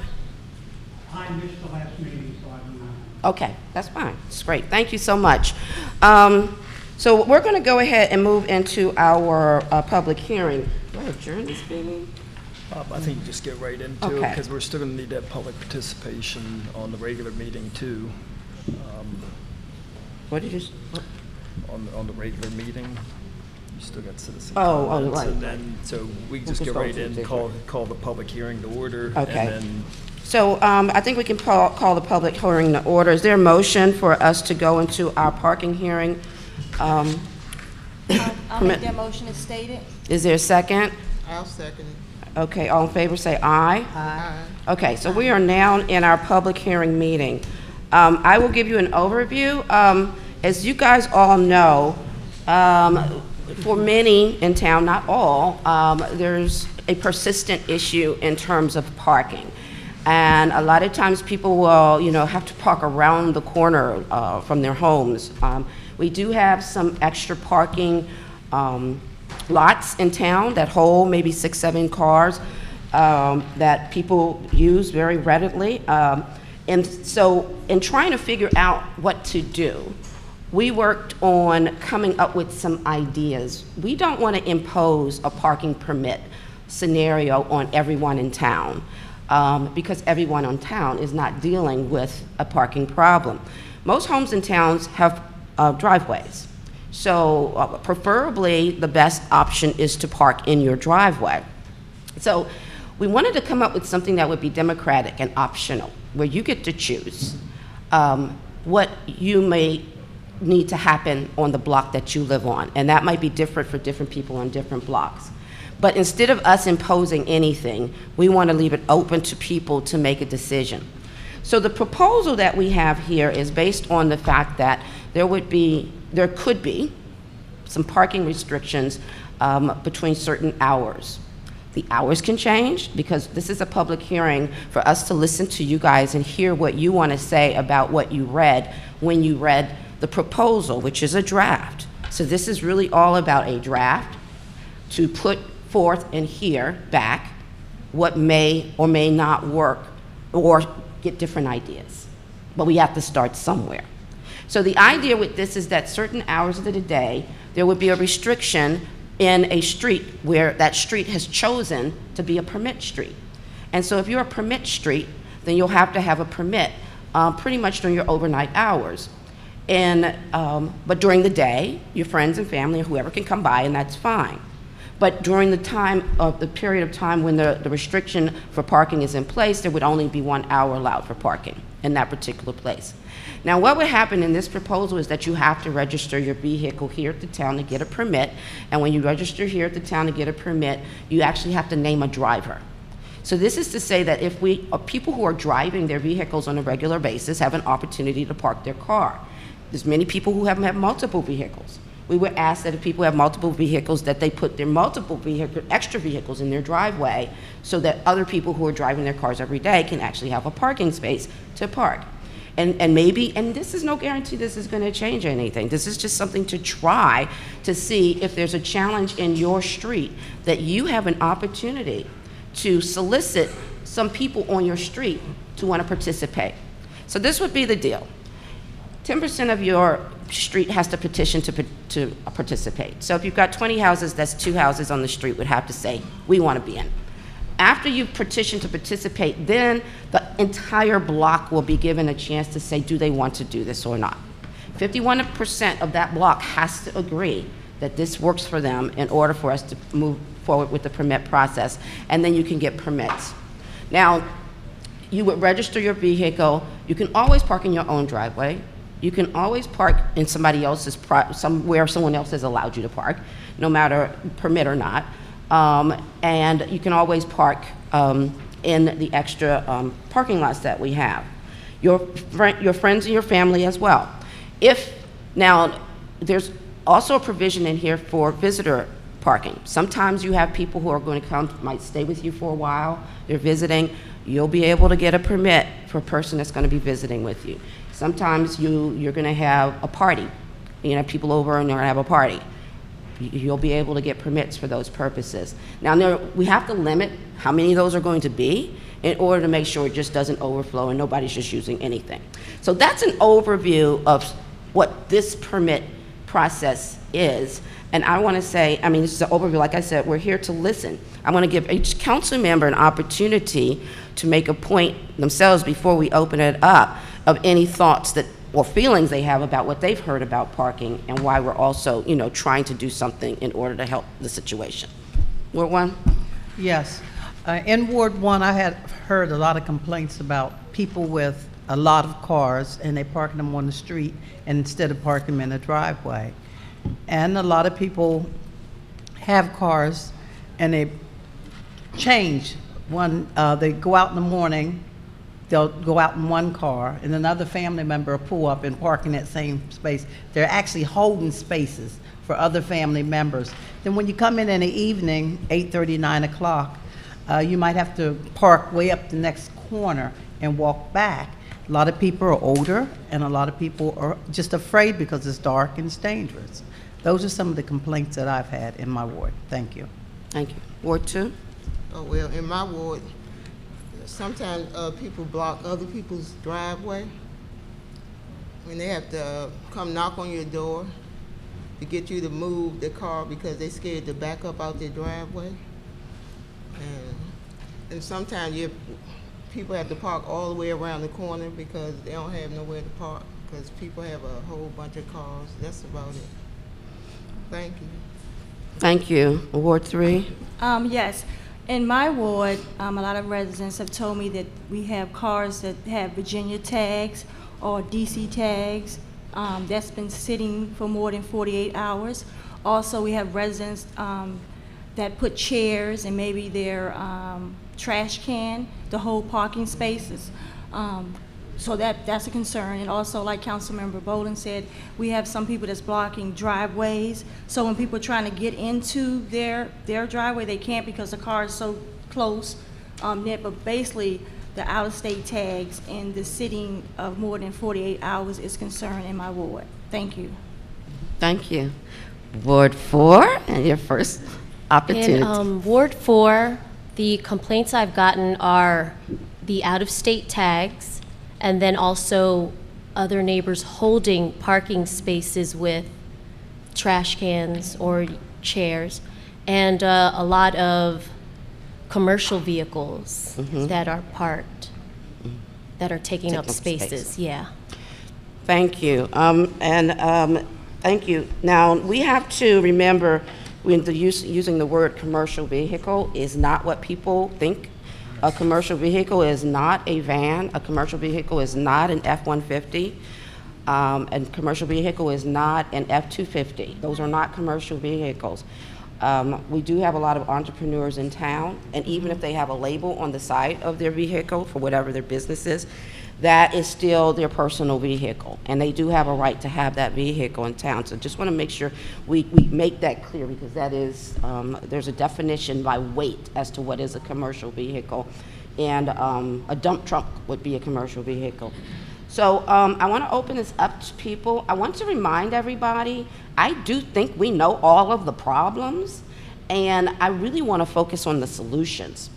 I missed the last meeting, so I don't know. Okay, that's fine. That's great. Thank you so much. So we're going to go ahead and move into our public hearing. Do I adjourn this meeting? I think you just get right into it, Okay. because we're still going to need that public participation on the regular meeting too. What did you? On the regular meeting, you still got citizen Oh, comments, right. And then, so we can just We'll get just right go in, through call the public hearing to order. Okay. And then So I think we can call the public hearing to order. Is there a motion for us to go into our parking hearing? I'll make that motion as stated. Is there a second? I'll second it. Okay, all in favor say aye. Aye. Okay, so we are now in our public hearing meeting. I will give you an overview. As you guys all know, for many in town, not all, there's a persistent issue in terms of parking. And a lot of times people will, have to park around the corner from their homes. We do have some extra parking lots in town that hold maybe 6, 7 cars that people use very readily. And so in trying to figure out what to do, we worked on coming up with some ideas. We don't want to impose a parking permit scenario on everyone in town because everyone in town is not dealing with a parking problem. Most homes in towns have driveways. So preferably the best option is to park in your driveway. So we wanted to come up with something that would be democratic and optional, where you get to choose what you may need to happen on the block that you live on. And that might be different for different people on different blocks. But instead of us imposing anything, we want to leave it open to people to make a decision. So the proposal that we have here is based on the fact that there could be some parking restrictions between certain hours. The hours can change because this is a public hearing for us to listen to you guys and hear what you want to say about what you read when you read the proposal, which is a draft. So this is really all about a draft to put forth and hear back what may or may not work or get different ideas. But we have to start somewhere. So the idea with this is that certain hours of the day, there would be a restriction in a street where that street has chosen to be a permit street. And so if you're a permit street, then you'll have to have a permit pretty much during your overnight hours. And, but during the day, your friends and family or whoever can come by, and that's fine. But during the period of time when the restriction for parking is in place, there would only be 1 hour allowed for parking in that particular place. Now, what would happen in this proposal is that you have to register your vehicle here at the town to get a permit. And when you register here at the town to get a permit, you actually have to name a driver. So this is to say that if people who are driving their vehicles on a regular basis have an opportunity to park their car. There's many people who have multiple vehicles. We would ask that if people have multiple vehicles, that they put their extra vehicles in their driveway so that other people who are driving their cars every day can actually have a parking space to park. And maybe, and this is no guarantee this is going to change anything. This is just something to try to see if there's a challenge in your street that you have an opportunity to solicit some people on your street to want to participate. So this would be the deal. 10% of your street has to petition to participate. So if you've got 20 houses, that's 2 houses on the street would have to say, we want to be in. After you petition to participate, then the entire block will be given a chance to say, do they want to do this or not? 51% of that block has to agree that this works for them in order for us to move forward with the permit process, and then you can get permits. Now, you would register your vehicle. You can always park in your own driveway. You can always park in somebody else's, somewhere someone else has allowed you to park, no matter permit or not. And you can always park in the extra parking lots that we have. Your friends and your family as well. Now, there's also a provision in here for visitor parking. Sometimes you have people who are going to come, might stay with you for a while, they're visiting. You'll be able to get a permit for a person that's going to be visiting with you. Sometimes you're going to have a party. You know, people over and they're going to have a party. You'll be able to get permits for those purposes. Now, we have to limit how many of those are going to be in order to make sure it just doesn't overflow and nobody's just using anything. So that's an overview of what this permit process is. And I want to say, I mean, this is an overview. Like I said, we're here to listen. I want to give each council member an opportunity to make a point themselves before we open it up of any thoughts or feelings they have about what they've heard about parking and why we're also, trying to do something in order to help the situation. Ward 1? Yes. In Ward 1, I had heard a lot of complaints about people with a lot of cars and they parking them on the street instead of parking them in the driveway. And a lot of people have cars and they change. They go out in the morning, they'll go out in one car, and another family member will pull up and park in that same space. They're actually holding spaces for other family members. Then when you come in the evening, 8:30, 9 o'clock, you might have to park way up the next corner and walk back. A lot of people are older, and a lot of people are just afraid because it's dark and it's dangerous. Those are some of the complaints that I've had in my ward. Thank you. Thank you. Ward 2? Oh, well, in my ward, sometimes people block other people's driveway. When they have to come knock on your door to get you to move the car because they're scared to back up out their driveway. And sometimes people have to park all the way around the corner because they don't have nowhere to park because people have a whole bunch of cars. That's about it. Thank you. Thank you. Ward 3? Yes. In my ward, a lot of residents have told me that we have cars that have Virginia tags or DC tags, that's been sitting for more than 48 hours. Also, we have residents that put chairs and maybe their trash can to hold parking spaces. So that's a concern. And also, like Councilmember Bolin said, we have some people that's blocking driveways. So when people are trying to get into their driveway, they can't because the car is so close knit. But basically, the out-of-state tags and the sitting of more than 48 hours is concern in my ward. Thank you. Thank you. Ward 4, and your first opportunity. In Ward 4, the complaints I've gotten are the out-of-state tags, and then also other neighbors holding parking spaces with trash cans or chairs, and a lot of commercial vehicles that are parked, that are taking up spaces. Yeah. Thank you. Thank you. Now, we have to remember when using the word commercial vehicle is not what people think. A commercial vehicle is not a van. A commercial vehicle is not an F-150. And commercial vehicle is not an F-250. Those are not commercial vehicles. We do have a lot of entrepreneurs in town, and even if they have a label on the side of their vehicle for whatever their business is, that is still their personal vehicle, and they do have a right to have that vehicle in town. So just want to make sure we make that clear, because that is, there's a definition by weight as to what is a commercial vehicle, and a dump truck would be a commercial vehicle. So I want to open this up to people. I want to remind everybody, I do think we know all of the problems, and I really want to focus on the solutions.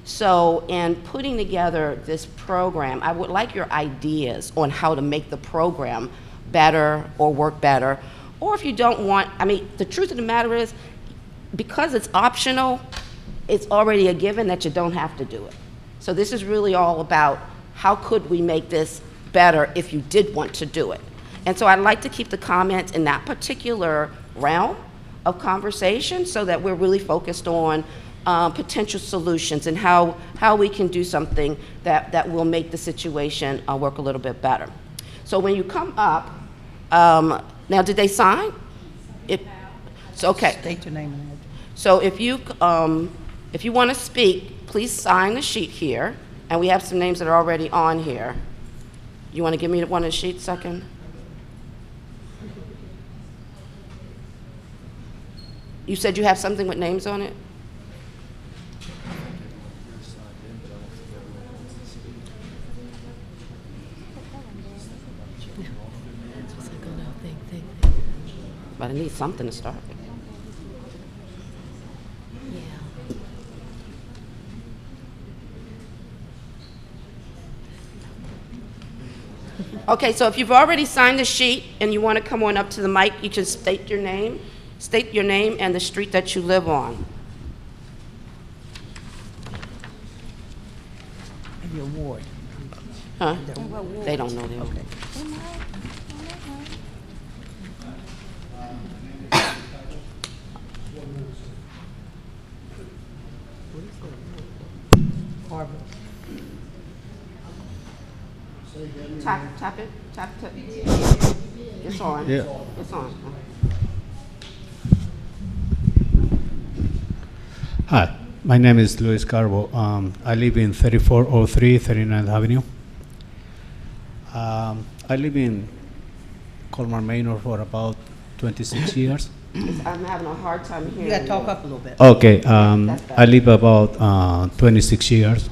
So in putting together this program, I would like your ideas on how to make the program better or work better. Or if you don't want, I mean, the truth of the matter is, because it's optional, it's already a given that you don't have to do it. So this is really all about how could we make this better if you did want to do it. And so I'd like to keep the comments in that particular realm of conversation so that we're really focused on potential solutions and how we can do something that will make the situation work a little bit better. So when you come up, now did they sign? So okay. State your name and address. So if you want to speak, please sign the sheet here, and we have some names that are already on here. You want to give me one of the sheets second? You said you have something with names on it? But I need something to start with. Okay, so if you've already signed the sheet and you want to come on up to the mic, you can state your name and the street that you live on. And your ward. Huh? They don't know their ward. Tap it. It's on. Yeah. It's on. Hi, my name is Luis Carbo. I live in 3403 39th Avenue. I live in Colmar Manor for about 26 years. I'm having a hard time hearing You got to talk up a little bit. Okay, I live about 26 years.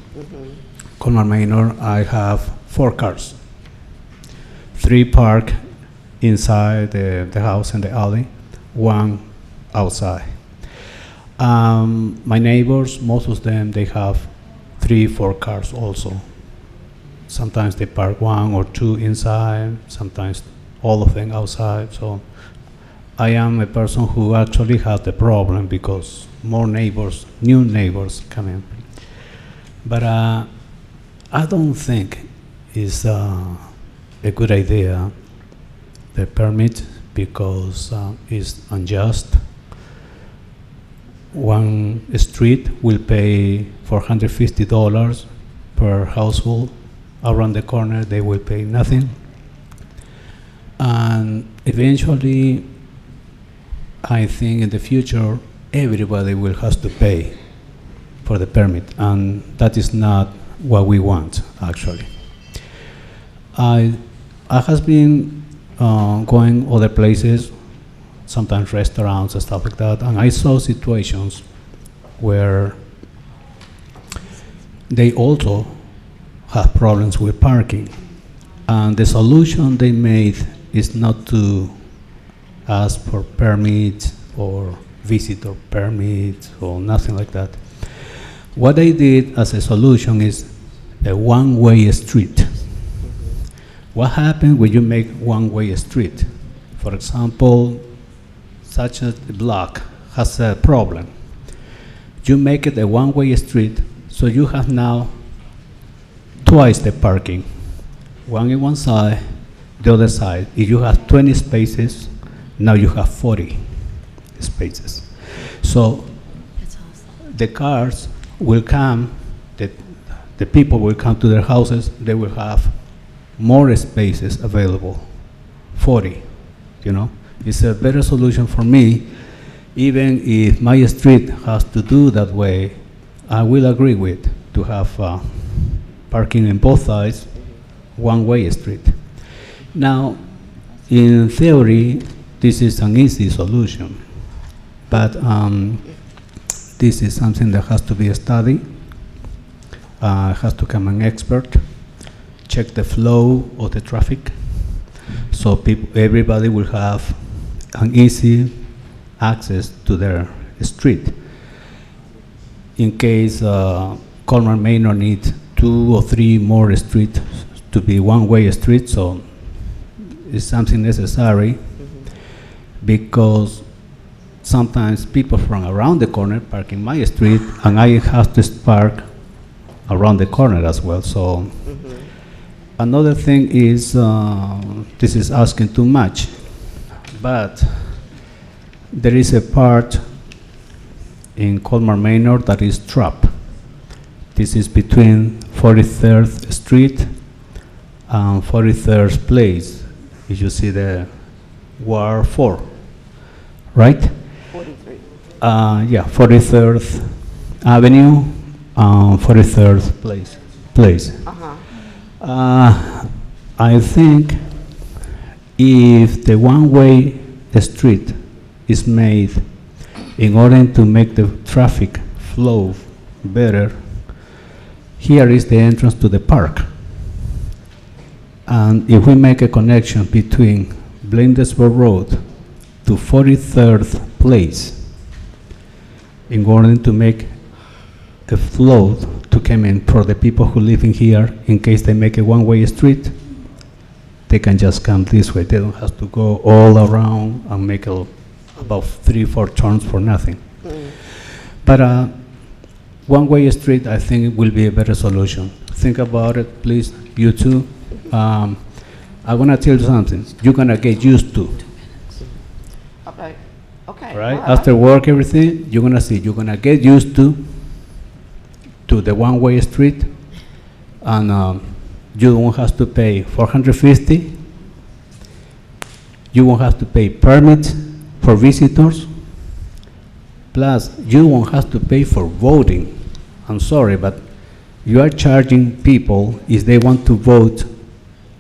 Colmar Manor, I have 4 cars. 3 park inside the house and the alley, 1 outside. My neighbors, most of them, they have 3-4 cars also. Sometimes they park 1 or 2 inside, sometimes all of them outside. So I am a person who actually has the problem because more neighbors, new neighbors come in. But I don't think it's a good idea, the permit, because it's unjust. One street will pay $450 per household. Around the corner, they will pay nothing. And eventually, I think in the future, everybody will have to pay for the permit, and that is not what we want, actually. I have been going other places, sometimes restaurants and stuff like that, and I saw situations where they also have problems with parking. And the solution they made is not to ask for permits or visitor permits or nothing like that. What they did as a solution is a one-way street. What happens when you make one-way street? For example, such a block has a problem. You make it a one-way street, so you have now twice the parking. One in one side, the other side. If you have 20 spaces, now you have 40 spaces. So the cars will come, the people will come to their houses, they will have more spaces available, 40, you know. It's a better solution for me. Even if my street has to do that way, I will agree with to have parking on both sides, one-way street. Now, in theory, this is an easy solution, but this is something that has to be studied. Has to come an expert, check the flow of the traffic, so everybody will have an easy access to their street. In case Colmar Manor needs 2 or 3 more streets to be one-way streets, so it's something necessary, because sometimes people from around the corner park in my street, and I have to park around the corner as well. So another thing is, this is asking too much, but there is a part in Colmar Manor that is trapped. This is between 43rd Street and 43rd Place. If you see the Ward 4, right? 43. Yeah, 43rd Avenue, 43rd Place. I think if the one-way street is made in order to make the traffic flow better, here is the entrance to the park. And if we make a connection between Bladensburg Road to 43rd Place, in order to make a flow to come in for the people who live in here, in case they make a one-way street, they can just come this way. They don't have to go all around and make about 3-4 turns for nothing. But one-way street, I think, will be a better solution. Think about it, please, you too. I'm gonna tell you something. You're gonna get used to. Okay. Okay. Right? Well, After work, everything, you're gonna see. You're gonna get used to the one-way street, and you won't have to pay $450. You won't have to pay permits for visitors. Plus, you won't have to pay for voting. I'm sorry, but you are charging people if they want to vote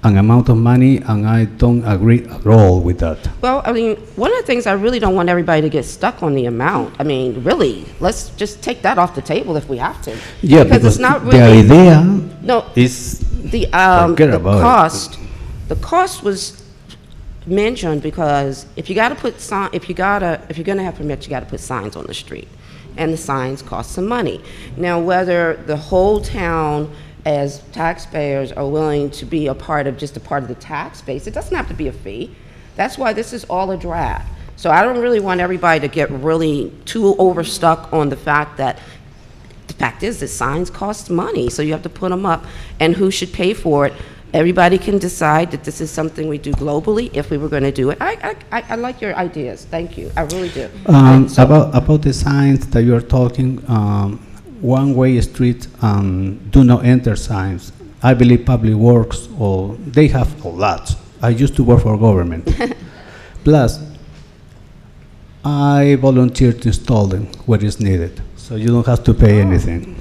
an amount of money, and I don't agree at all with that. Well, I mean, one of the things I really don't want everybody to get stuck on the amount. I mean, really, let's just take that off the table if we have to. Yeah, because it's not the really, idea no, is the forget about cost. The cost was mentioned because if you're gonna have permits, you gotta put signs on the street, and the signs cost some money. Now, whether the whole town as taxpayers are willing to be just a part of the tax base, it doesn't have to be a fee. That's why this is all a draft. So I don't really want everybody to get really too overstuck on the fact that the fact is that signs cost money, so you have to put them up, and who should pay for it. Everybody can decide that this is something we do globally if we were going to do it. I like your ideas. Thank you. I really do. About the signs that you are talking, one-way street, do not enter signs. I believe Public Works, or they have a lot. I used to work for government. Plus, I volunteer to install them where it's needed, so you don't have to pay anything.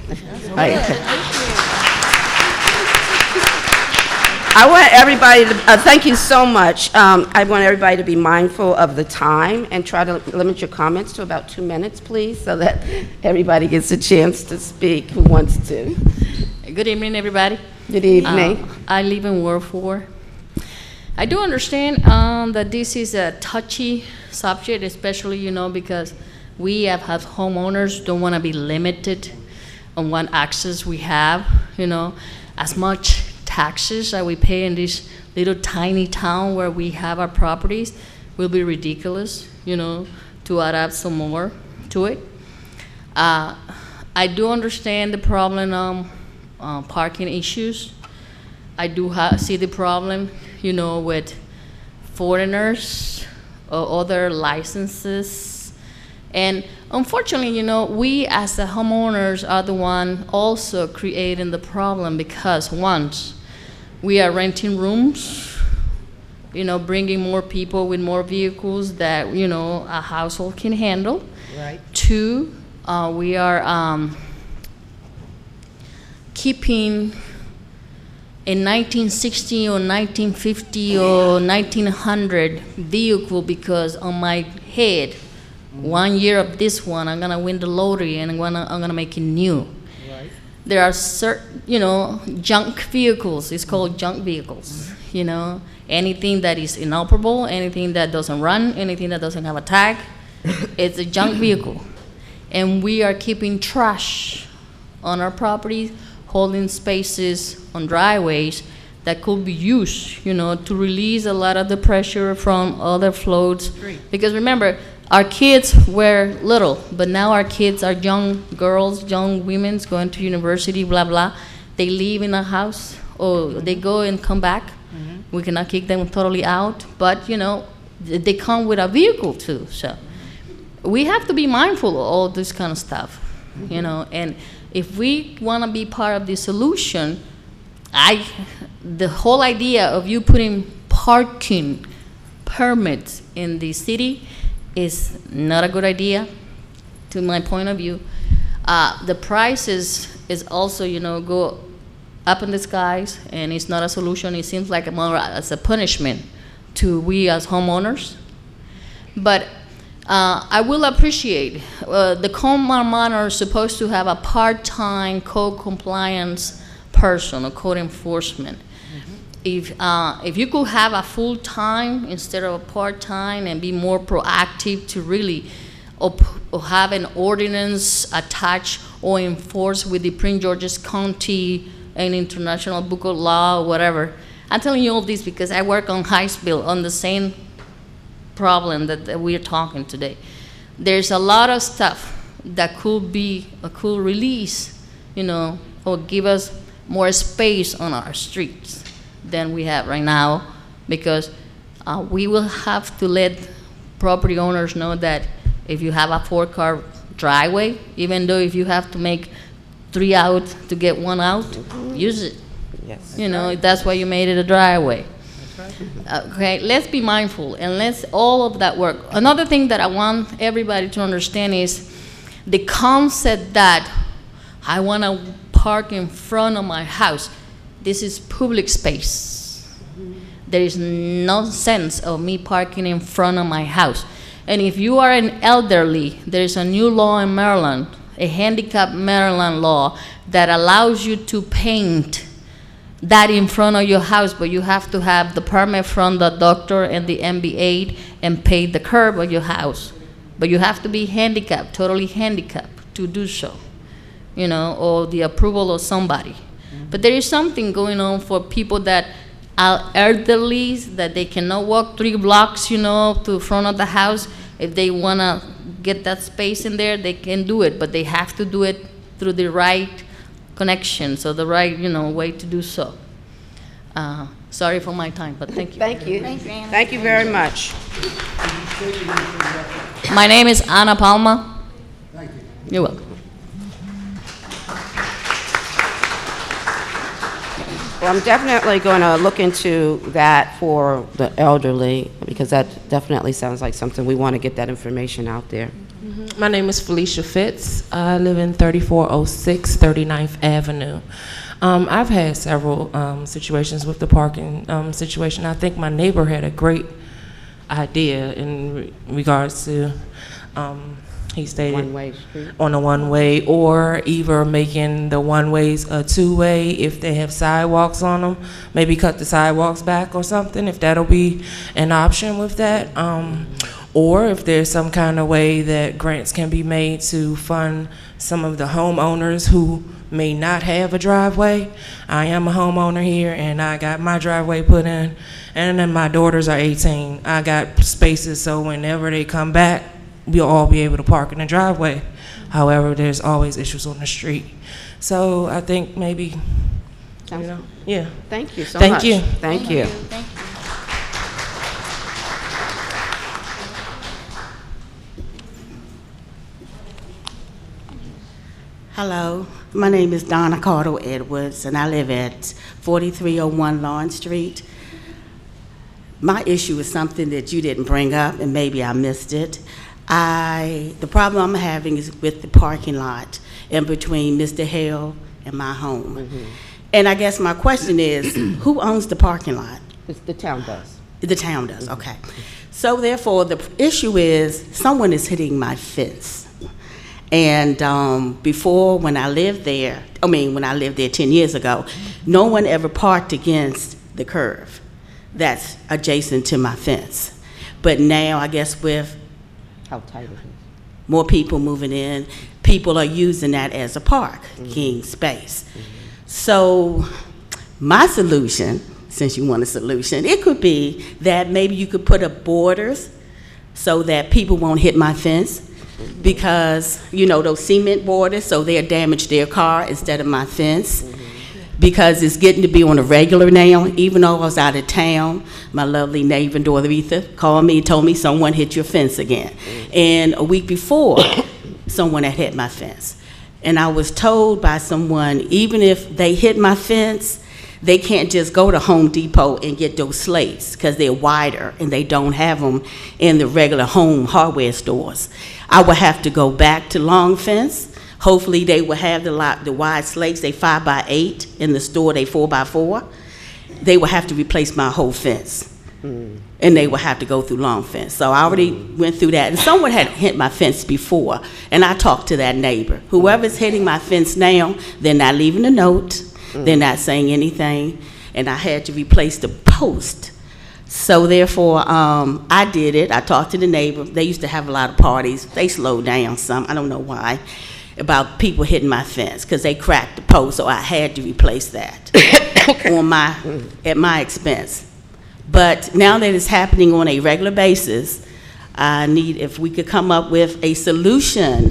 I want everybody to, thank you so much. I want everybody to be mindful of the time and try to limit your comments to about 2 minutes, please, so that everybody gets a chance to speak who wants to. Good evening, everybody. Good evening. I live in Ward 4. I do understand that this is a touchy subject, especially, you know, because we have homeowners don't want to be limited on what access we have, you know, as much taxes that we pay in this little tiny town where we have our properties will be ridiculous, you know, to add up some more to it. I do understand the problem of parking issues. I do see the problem, you know, with foreigners or other licenses. And unfortunately, you know, we as the homeowners are the one also creating the problem, because once we are renting rooms, you know, bringing more people with more vehicles that, you know, a household can handle. Right. Two, we are keeping a 1960 or 1950 or 1900 vehicle, because on my head, 1 year of this one, I'm gonna win the lottery and I'm gonna make it new. Right. There are certain, you know, junk vehicles. It's called junk vehicles. You know, anything that is inoperable, anything that doesn't run, anything that doesn't have a tag, it's a junk vehicle. And we are keeping trash on our properties, holding spaces on driveways that could be used, you know, to release a lot of the pressure from other floats. Because remember, our kids were little, but now our kids are young girls, young women going to university, blah, blah. They live in a house, or they go and come back. We cannot kick them totally out, but, you know, they come with a vehicle too. So we have to be mindful of all this kind of stuff, you know, and if we want to be part of the solution, the whole idea of you putting parking permits in the city is not a good idea, to my point of view. The prices is also, you know, go up in the skies, and it's not a solution. It seems like more as a punishment to we as homeowners. But I will appreciate, the Colmar Manor is supposed to have a part-time code compliance person, or code enforcement. If you could have a full-time instead of a part-time and be more proactive to really or have an ordinance attached or enforced with the Prince George's County and International Book of Law or whatever. I'm telling you all this because I work on Highsville on the same problem that we're talking today. There's a lot of stuff that could be a cool release, you know, or give us more space on our streets than we have right now, because we will have to let property owners know that if you have a 4-car driveway, even though if you have to make 3 out to get 1 out, use it. Yes. You know, that's why you made it a driveway. Okay, let's be mindful and let's all of that work. Another thing that I want everybody to understand is the concept that I want to park in front of my house. This is public space. There is no sense of me parking in front of my house. And if you are an elderly, there is a new law in Maryland, a handicap Maryland law, that allows you to paint that in front of your house, but you have to have the permit from the doctor and the MBA and pay the curb of your house. But you have to be handicapped, totally handicapped, to do so, you know, or the approval of somebody. But there is something going on for people that are elderly, that they cannot walk 3 blocks, you know, to the front of the house. If they want to get that space in there, they can do it, but they have to do it through the right connections or the right, you know, way to do so. Sorry for my time, but thank you. Thank you. Thank you very much. My name is Ana Palma. Thank you. You're welcome. Well, I'm definitely going to look into that for the elderly, because that definitely sounds like something we want to get that information out there. My name is Felicia Fitz. I live in 3406 39th Avenue. I've had several situations with the parking situation. I think my neighbor had a great idea in regards to, he stated, One-way street. on a one-way, or either making the one-ways a two-way if they have sidewalks on them. Maybe cut the sidewalks back or something, if that'll be an option with that. Or if there's some kind of way that grants can be made to fund some of the homeowners who may not have a driveway. I am a homeowner here, and I got my driveway put in, and then my daughters are 18. I got spaces, so whenever they come back, we'll all be able to park in the driveway. However, there's always issues on the street. So I think maybe, you know, yeah. Thank you so Thank much. you. Thank you. Thank you. Hello, my name is Donna Carter Edwards, and I live at 4301 Lawn Street. My issue is something that you didn't bring up, and maybe I missed it. The problem I'm having is with the parking lot in between Mr. Hale and my home. Mm-hmm. And I guess my question is, who owns the parking lot? The town does. The town does, okay. So therefore, the issue is someone is hitting my fence. And before, when I lived there, when I lived there 10 years ago, no one ever parked against the curve that's adjacent to my fence. But now, I guess with how tight it is, more people moving in, people are using that as a parking space. So my solution, since you want a solution, it could be that maybe you could put up borders so that people won't hit my fence, because, you know, those cement borders, so they'll damage their car instead of my fence. Because it's getting to be on a regular now. Even though I was out of town, my lovely neighbor, Dorothy, called me and told me someone hit your fence again. And a week before, someone had hit my fence. And I was told by someone, even if they hit my fence, they can't just go to Home Depot and get those slates, because they're wider and they don't have them in the regular home hardware stores. I would have to go back to Long Fence. Hopefully they will have the wide slates. They 5x8 in the store, they 4x4. They will have to replace my whole fence. And they will have to go through Long Fence. So I already went through that. And someone had hit my fence before, and I talked to that neighbor. Whoever's hitting my fence now, they're not leaving a note. They're not saying anything. And I had to replace the post. So therefore, I did it. I talked to the neighbor. They used to have a lot of parties. They slowed down some. I don't know why. About people hitting my fence, because they cracked the post, so I had to replace that at my expense. But now that it's happening on a regular basis, I need, if we could come up with a solution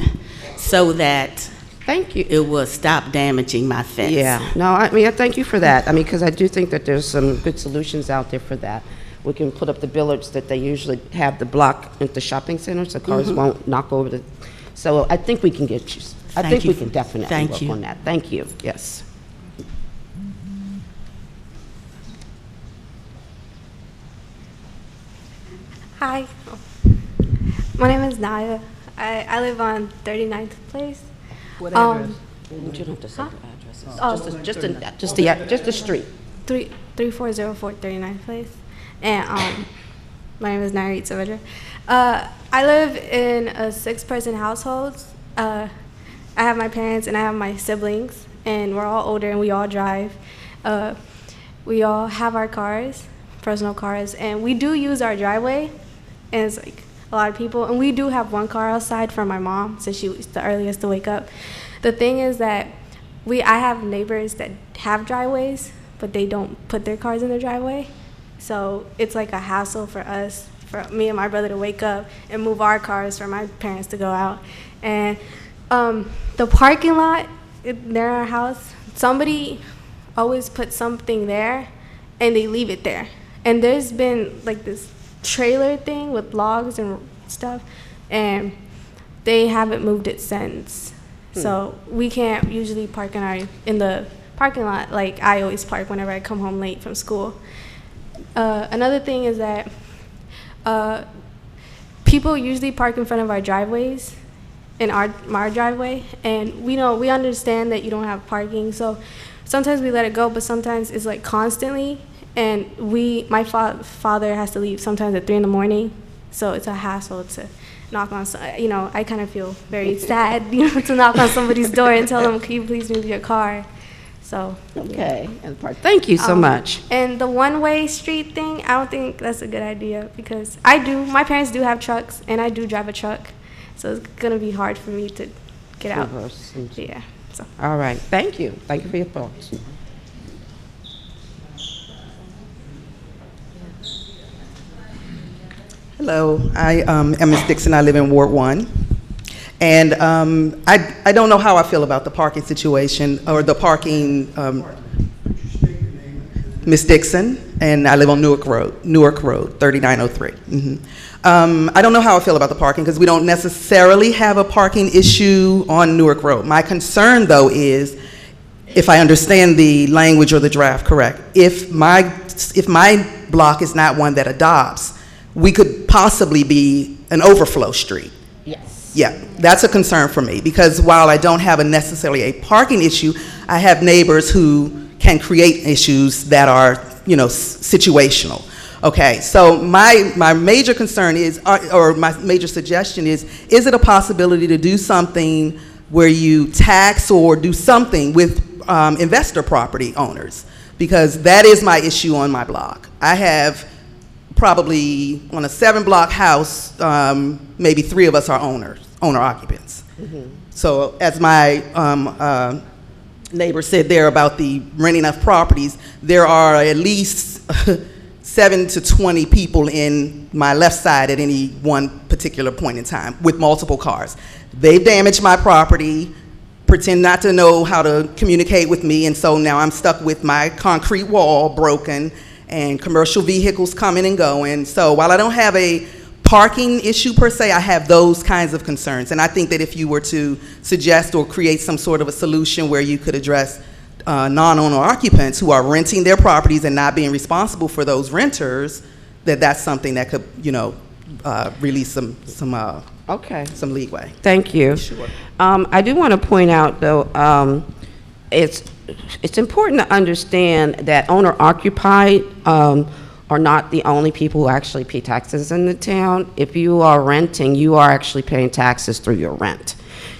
so that it will stop damaging my fence. Yeah, no, I mean, I thank you for that. I mean, because I do think that there's some good solutions out there for that. We can put up the billards that they usually have the block at the shopping centers, so cars won't knock over the. So I think we can get you. I think we can definitely work on that. Thank you. Yes. Hi, my name is Naya. I live on 39th Place. What address? You don't have to say the addresses. Just the street. 3404 39th Place. And my name is Naya Saavedra. I live in a 6-person household. I have my parents and I have my siblings, and we're all older and we all drive. We all have our cars, personal cars, and we do use our driveway, and it's like a lot of people, and we do have one car outside for my mom, since she was the earliest to wake up. The thing is that I have neighbors that have driveways, but they don't put their cars in their driveway, so it's like a hassle for us, for me and my brother, to wake up and move our cars for my parents to go out. And the parking lot near our house, somebody always puts something there and they leave it there. And there's been like this trailer thing with logs and stuff, and they haven't moved it since. So we can't usually park in the parking lot, like I always park whenever I come home late from school. Another thing is that people usually park in front of our driveways, in our driveway, and we understand that you don't have parking, so sometimes we let it go, but sometimes it's like constantly, and my father has to leave sometimes at 3 in the morning, so it's a hassle to knock on, I kind of feel very sad, to knock on somebody's door and tell them, can you please move your car? So, okay. Thank you so much. And the one-way street thing, I don't think that's a good idea because my parents do have trucks, and I do drive a truck, so it's going to be hard for me to get out. Yeah. So. All right. Thank you. Thank you for your thoughts. Hello, I am Ms. Dixon. I live in Ward 1. And I don't know how I feel about the parking situation or the parking. Ms. Dixon, and I live on Newark Road, 3903. I don't know how I feel about the parking because we don't necessarily have a parking issue on Newark Road. My concern, though, is if I understand the language or the draft correct, if my block is not one that adopts, we could possibly be an overflow street. Yes. Yeah, that's a concern for me because while I don't have necessarily a parking issue, I have neighbors who can create issues that are, situational. Okay, so my major concern is, or my major suggestion is it a possibility to do something where you tax or do something with investor property owners? Because that is my issue on my block. I have probably on a 7-block house, maybe 3 of us are owner occupants. So as my neighbor said there about the renting of properties, there are at least 7 to 20 people in my left side at any one particular point in time with multiple cars. They've damaged my property, pretend not to know how to communicate with me, and so now I'm stuck with my concrete wall broken and commercial vehicles coming and going. So while I don't have a parking issue per se, I have those kinds of concerns. And I think that if you were to suggest or create some sort of a solution where you could address non-owner occupants who are renting their properties and not being responsible for those renters, that's something that could, release some leeway. Thank you. Sure. I do want to point out, though, it's important to understand that owner-occupied are not the only people who actually pay taxes in the town. If you are renting, you are actually paying taxes through your rent.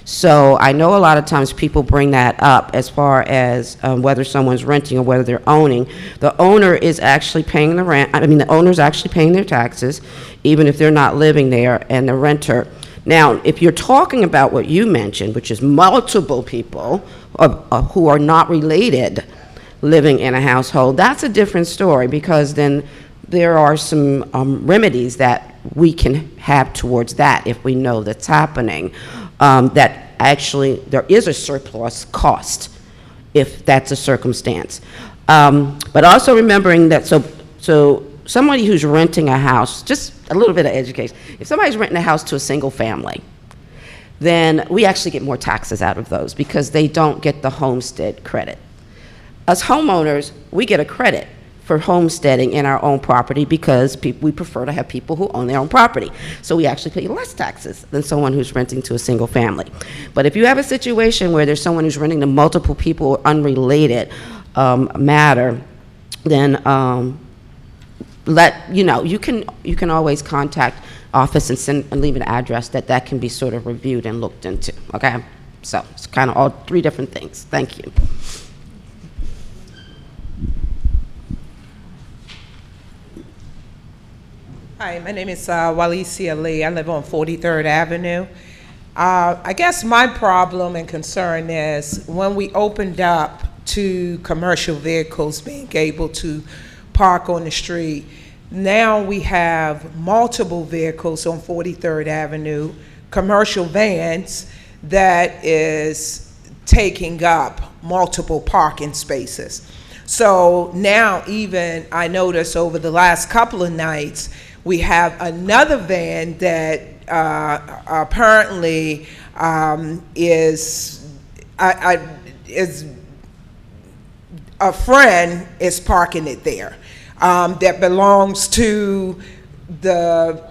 So I know a lot of times people bring that up as far as whether someone's renting or whether they're owning. The owner is actually paying the rent. The owner's actually paying their taxes, even if they're not living there, and the renter. Now, if you're talking about what you mentioned, which is multiple people who are not related living in a household, that's a different story because then there are some remedies that we can have towards that if we know that's happening. That actually there is a surplus cost if that's a circumstance. But also remembering that, so somebody who's renting a house, just a little bit of education, if somebody's renting a house to a single family, then we actually get more taxes out of those because they don't get the homestead credit. As homeowners, we get a credit for homesteading in our own property because we prefer to have people who own their own property. So we actually pay less taxes than someone who's renting to a single family. But if you have a situation where there's someone who's renting to multiple people or unrelated matter, then you can always contact office and leave an address that can be sort of reviewed and looked into, okay? So it's kind of all 3 different things. Thank you. Hi, my name is Walicia Lee. I live on 43rd Avenue. I guess my problem and concern is when we opened up to commercial vehicles being able to park on the street, now we have multiple vehicles on 43rd Avenue, commercial vans that is taking up multiple parking spaces. So now even I noticed over the last couple of nights, we have another van that apparently is a friend is parking it there, that belongs to the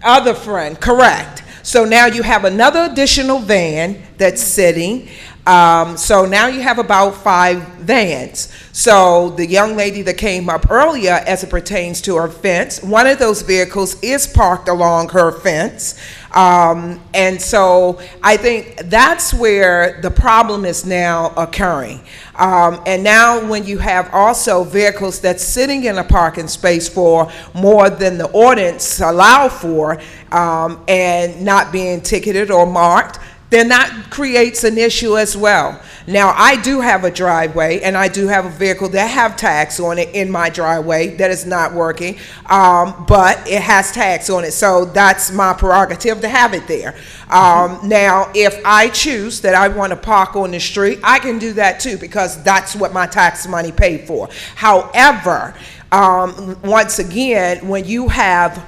other friend, correct. So now you have another additional van that's sitting. So now you have about 5 vans. So the young lady that came up earlier, as it pertains to her fence, one of those vehicles is parked along her fence. And so I think that's where the problem is now occurring. And now when you have also vehicles that's sitting in a parking space for more than the ordinance allow for, and not being ticketed or marked, then that creates an issue as well. Now, I do have a driveway, and I do have a vehicle that have tags on it in my driveway that is not working, but it has tags on it, so that's my prerogative to have it there. Now, if I choose that I want to park on the street, I can do that too, because that's what my tax money paid for. However, once again, when you have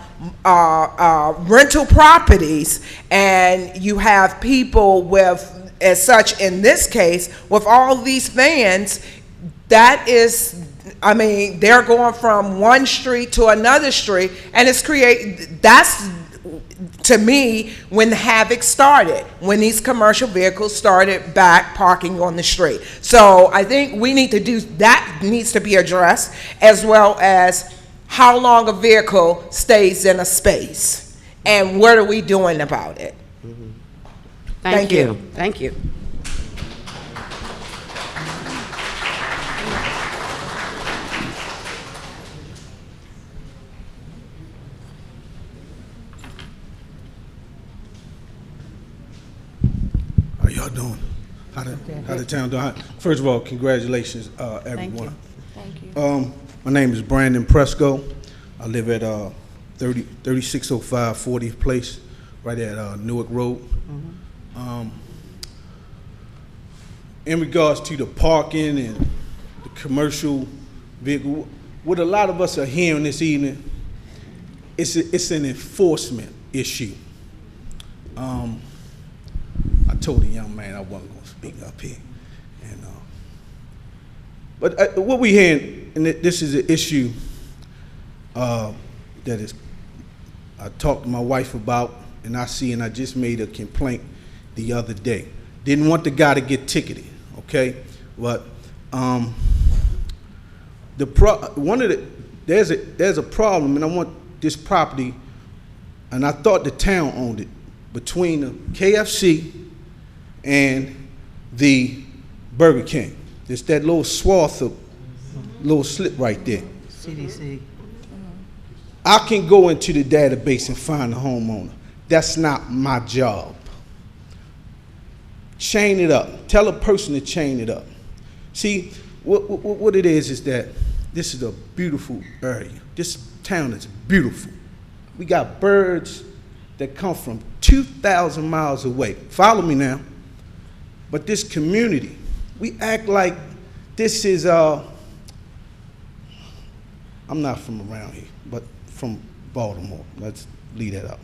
rental properties and you have people with, as such in this case, with all these vans, that is, I mean, they're going from one street to another street, and it's that's, to me, when the havoc started, when these commercial vehicles started back parking on the street. So I think we need to do, that needs to be addressed, as well as how long a vehicle stays in a space, and what are we doing about it? Thank you. Thank you. How y'all doing? How the town doing? First of all, congratulations, everyone. Thank you. My name is Brandon Presco. I live at 3605 40th Place, right at Newark Road. In regards to the parking and the commercial vehicle, what a lot of us are hearing this evening, it's an enforcement issue. I told the young man I wasn't going to speak up here. But what we hearing, and this is an issue that is, I talked to my wife about, and I just made a complaint the other day. Didn't want the guy to get ticketed, okay? But there's a problem, and I want this property, and I thought the town owned it, between the KFC and the Burger King. It's that little swath of, little slip right there. CDC. I can go into the database and find the homeowner. That's not my job. Chain it up. Tell a person to chain it up. See, what it is that this is a beautiful area. This town is beautiful. We got birds that come from 2,000 miles away. Follow me now. But this community, we act like this is, I'm not from around here, but from Baltimore. Let's leave that out.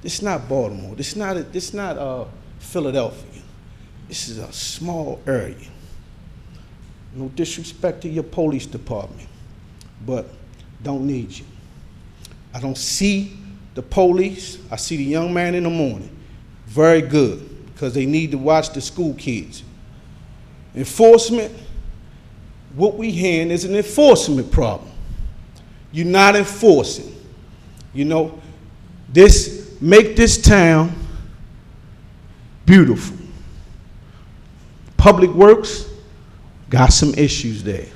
This is not Baltimore. This is not Philadelphia. This is a small area. No disrespect to your police department, but don't need you. I don't see the police. I see the young man in the morning. Very good, because they need to watch the school kids. Enforcement, what we hearing is an enforcement problem. You're not enforcing. You know, make this town beautiful. Public Works got some issues there.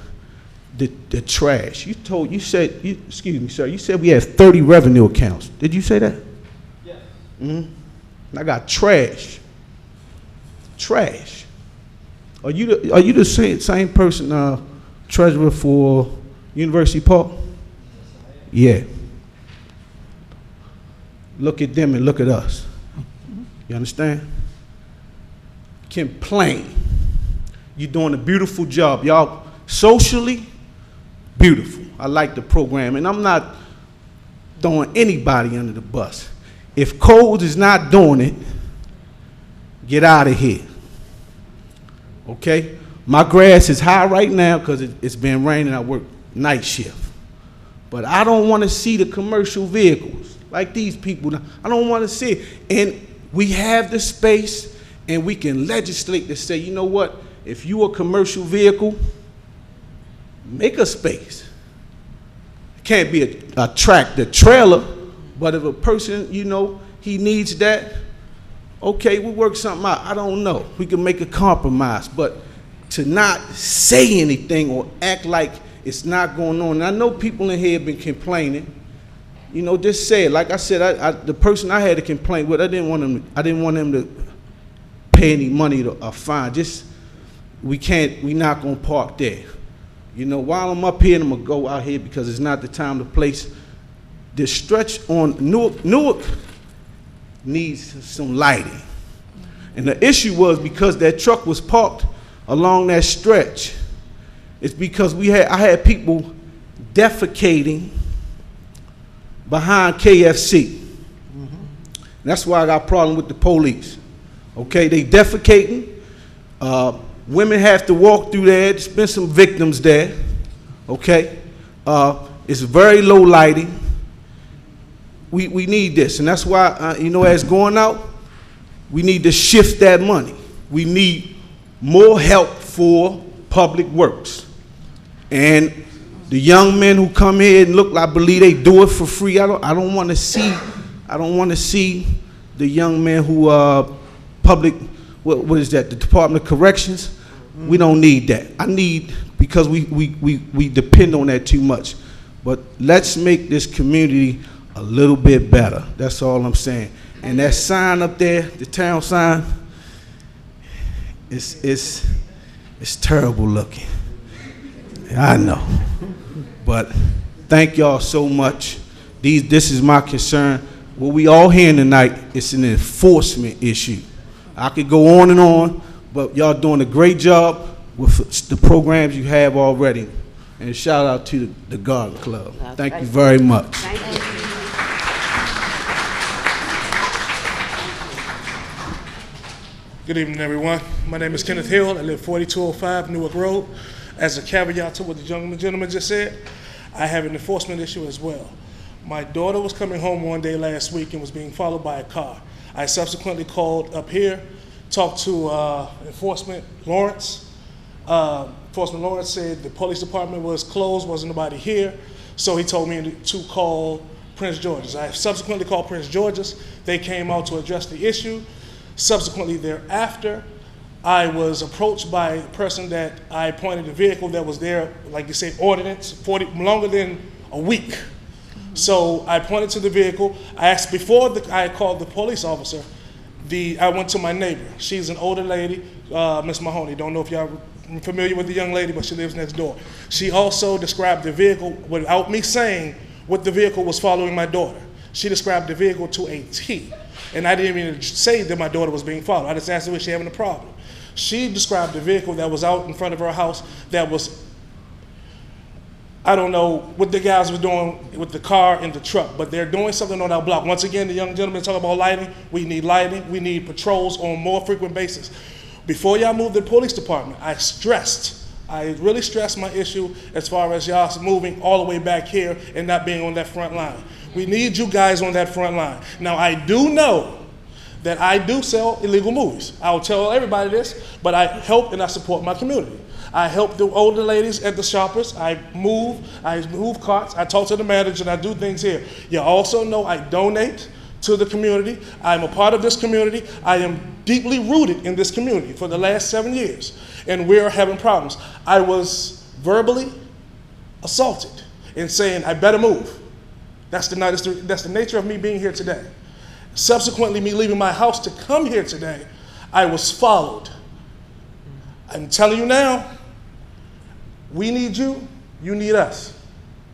The trash. Excuse me, sir, you said we have 30 revenue accounts. Did you say that? Yes. I got trash. Trash. Are you the same person, treasurer for University Park? Yeah. Look at them and look at us. You understand? Complain. You're doing a beautiful job. Y'all socially beautiful. I like the program, and I'm not throwing anybody under the bus. If Coles is not doing it, get out of here. Okay? My grass is high right now because it's been raining. I work night shift. But I don't want to see the commercial vehicles like these people. I don't want to see it. And we have the space, and we can legislate to say, you know what? If you a commercial vehicle, make a space. It can't be a tractor trailer, but if a person, you know, he needs that, okay, we'll work something out. I don't know. We can make a compromise. But to not say anything or act like it's not going on. And I know people in here have been complaining. You know, just say it. Like I said, the person I had to complain with, I didn't want him to pay any money to a fine. Just, we not gonna park there. You know, while I'm up here, and I'm gonna go out here because it's not the time, the place. The stretch on Newark needs some lighting. And the issue was because that truck was parked along that stretch. It's because I had people defecating behind KFC. That's why I got a problem with the police. Okay, they defecating. Women have to walk through there. There's been some victims there. Okay, it's very low lighting. We need this, and that's why you know, as going out, we need to shift that money. We need more help for public works. And the young men who come here and look, I believe they do it for free. I don't want to see the young men who public, what is that? The Department of Corrections. We don't need that. I need, because we depend on that too much. But let's make this community a little bit better. That's all I'm saying. And that sign up there, the town sign, it's terrible looking. I know, but thank y'all so much. This is my concern. What we all hearing tonight, it's an enforcement issue. I could go on and on, but y'all doing a great job with the programs you have already. And shout out to the Garden Club. Thank you very much. Thank you. Good evening, everyone. My name is Kenneth Hill. I live 4205 Newark Road. As a caveat to what the gentleman just said, I have an enforcement issue as well. My daughter was coming home one day last week and was being followed by a car. I subsequently called up here, talked to Enforcement Lawrence. Enforcement Lawrence said the police department was closed, wasn't nobody here, so he told me to call Prince George's. I subsequently called Prince George's. They came out to address the issue. Subsequently thereafter, I was approached by a person that I pointed the vehicle that was there, like you say, ordinance, longer than a week. So I pointed to the vehicle. I asked, before I called the police officer, I went to my neighbor. She's an older lady, Miss Mahoney. Don't know if y'all are familiar with the young lady, but she lives next door. She also described the vehicle without me saying what the vehicle was following my daughter. She described the vehicle to a T. And I didn't even say that my daughter was being followed. I just asked her if she having a problem. She described the vehicle that was out in front of her house that was, I don't know what the guys were doing with the car and the truck, but they're doing something on our block. Once again, the young gentleman talking about lighting. We need lighting. We need patrols on a more frequent basis. Before y'all moved to the police department, I really stressed my issue as far as y'all moving all the way back here and not being on that front line. We need you guys on that front line. Now, I do know that I do sell illegal movies. I'll tell everybody this, but I help and I support my community. I help the older ladies at the shoppers. I move carts. I talk to the manager and I do things here. You also know I donate to the community. I'm a part of this community. I am deeply rooted in this community for the last 7 years, and we're having problems. I was verbally assaulted and saying, I better move. That's the nature of me being here today. Subsequently, me leaving my house to come here today, I was followed. I'm telling you now, we need you, you need us.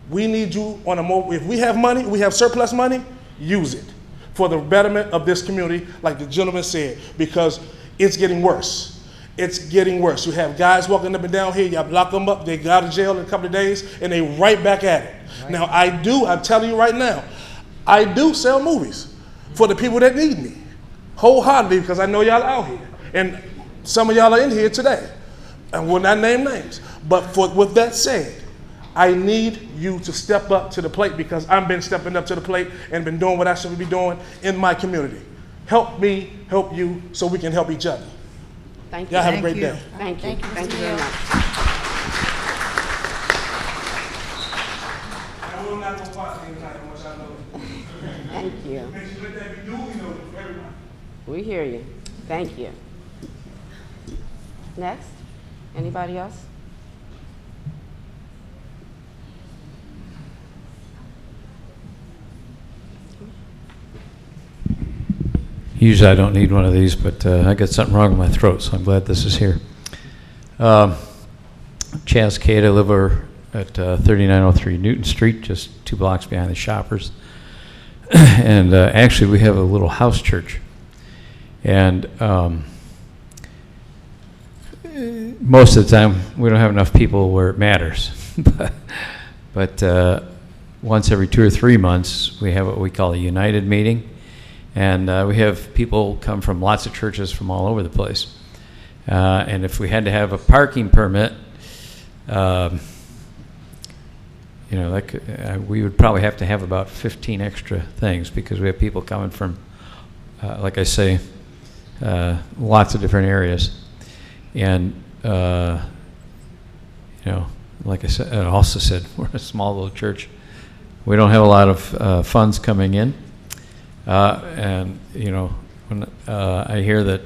We need you on a more, if we have money, we have surplus money, use it for the betterment of this community, like the gentleman said, because it's getting worse. It's getting worse. You have guys walking up and down here, y'all lock them up, they go out of jail in a couple of days, and they right back at it. Right. Now, I'm telling you right now, I do sell movies for the people that need me, wholeheartedly, because I know y'all out here. And some of y'all are in here today. and will not name names. But with that said, I need you to step up to the plate because I've been stepping up to the plate and been doing what I should be doing in my community. Help me, help you, so we can help each other. Thank you. Y'all have a great day. Thank you. Thank you very much. I will not go past anytime unless I know. Thank you. We hear you. Thank you. Next? Anybody else? Usually I don't need one of these, but I got something wrong with my throat, so I'm glad this is here. Chaz Cade, I live over at 3903 Newton Street, just 2 blocks behind the Shoppers. And actually we have a little house church. And most of the time we don't have enough people where it matters. but once every 2 or 3 months we have what we call a United meeting. And we have people come from lots of churches from all over the place. And if we had to have a parking permit, you know, we would probably have to have about 15 extra things because we have people coming from, like I say, lots of different areas. And, you know, like I said, I also said, we're a small little church. We don't have a lot of funds coming in. And, you know, when I hear that,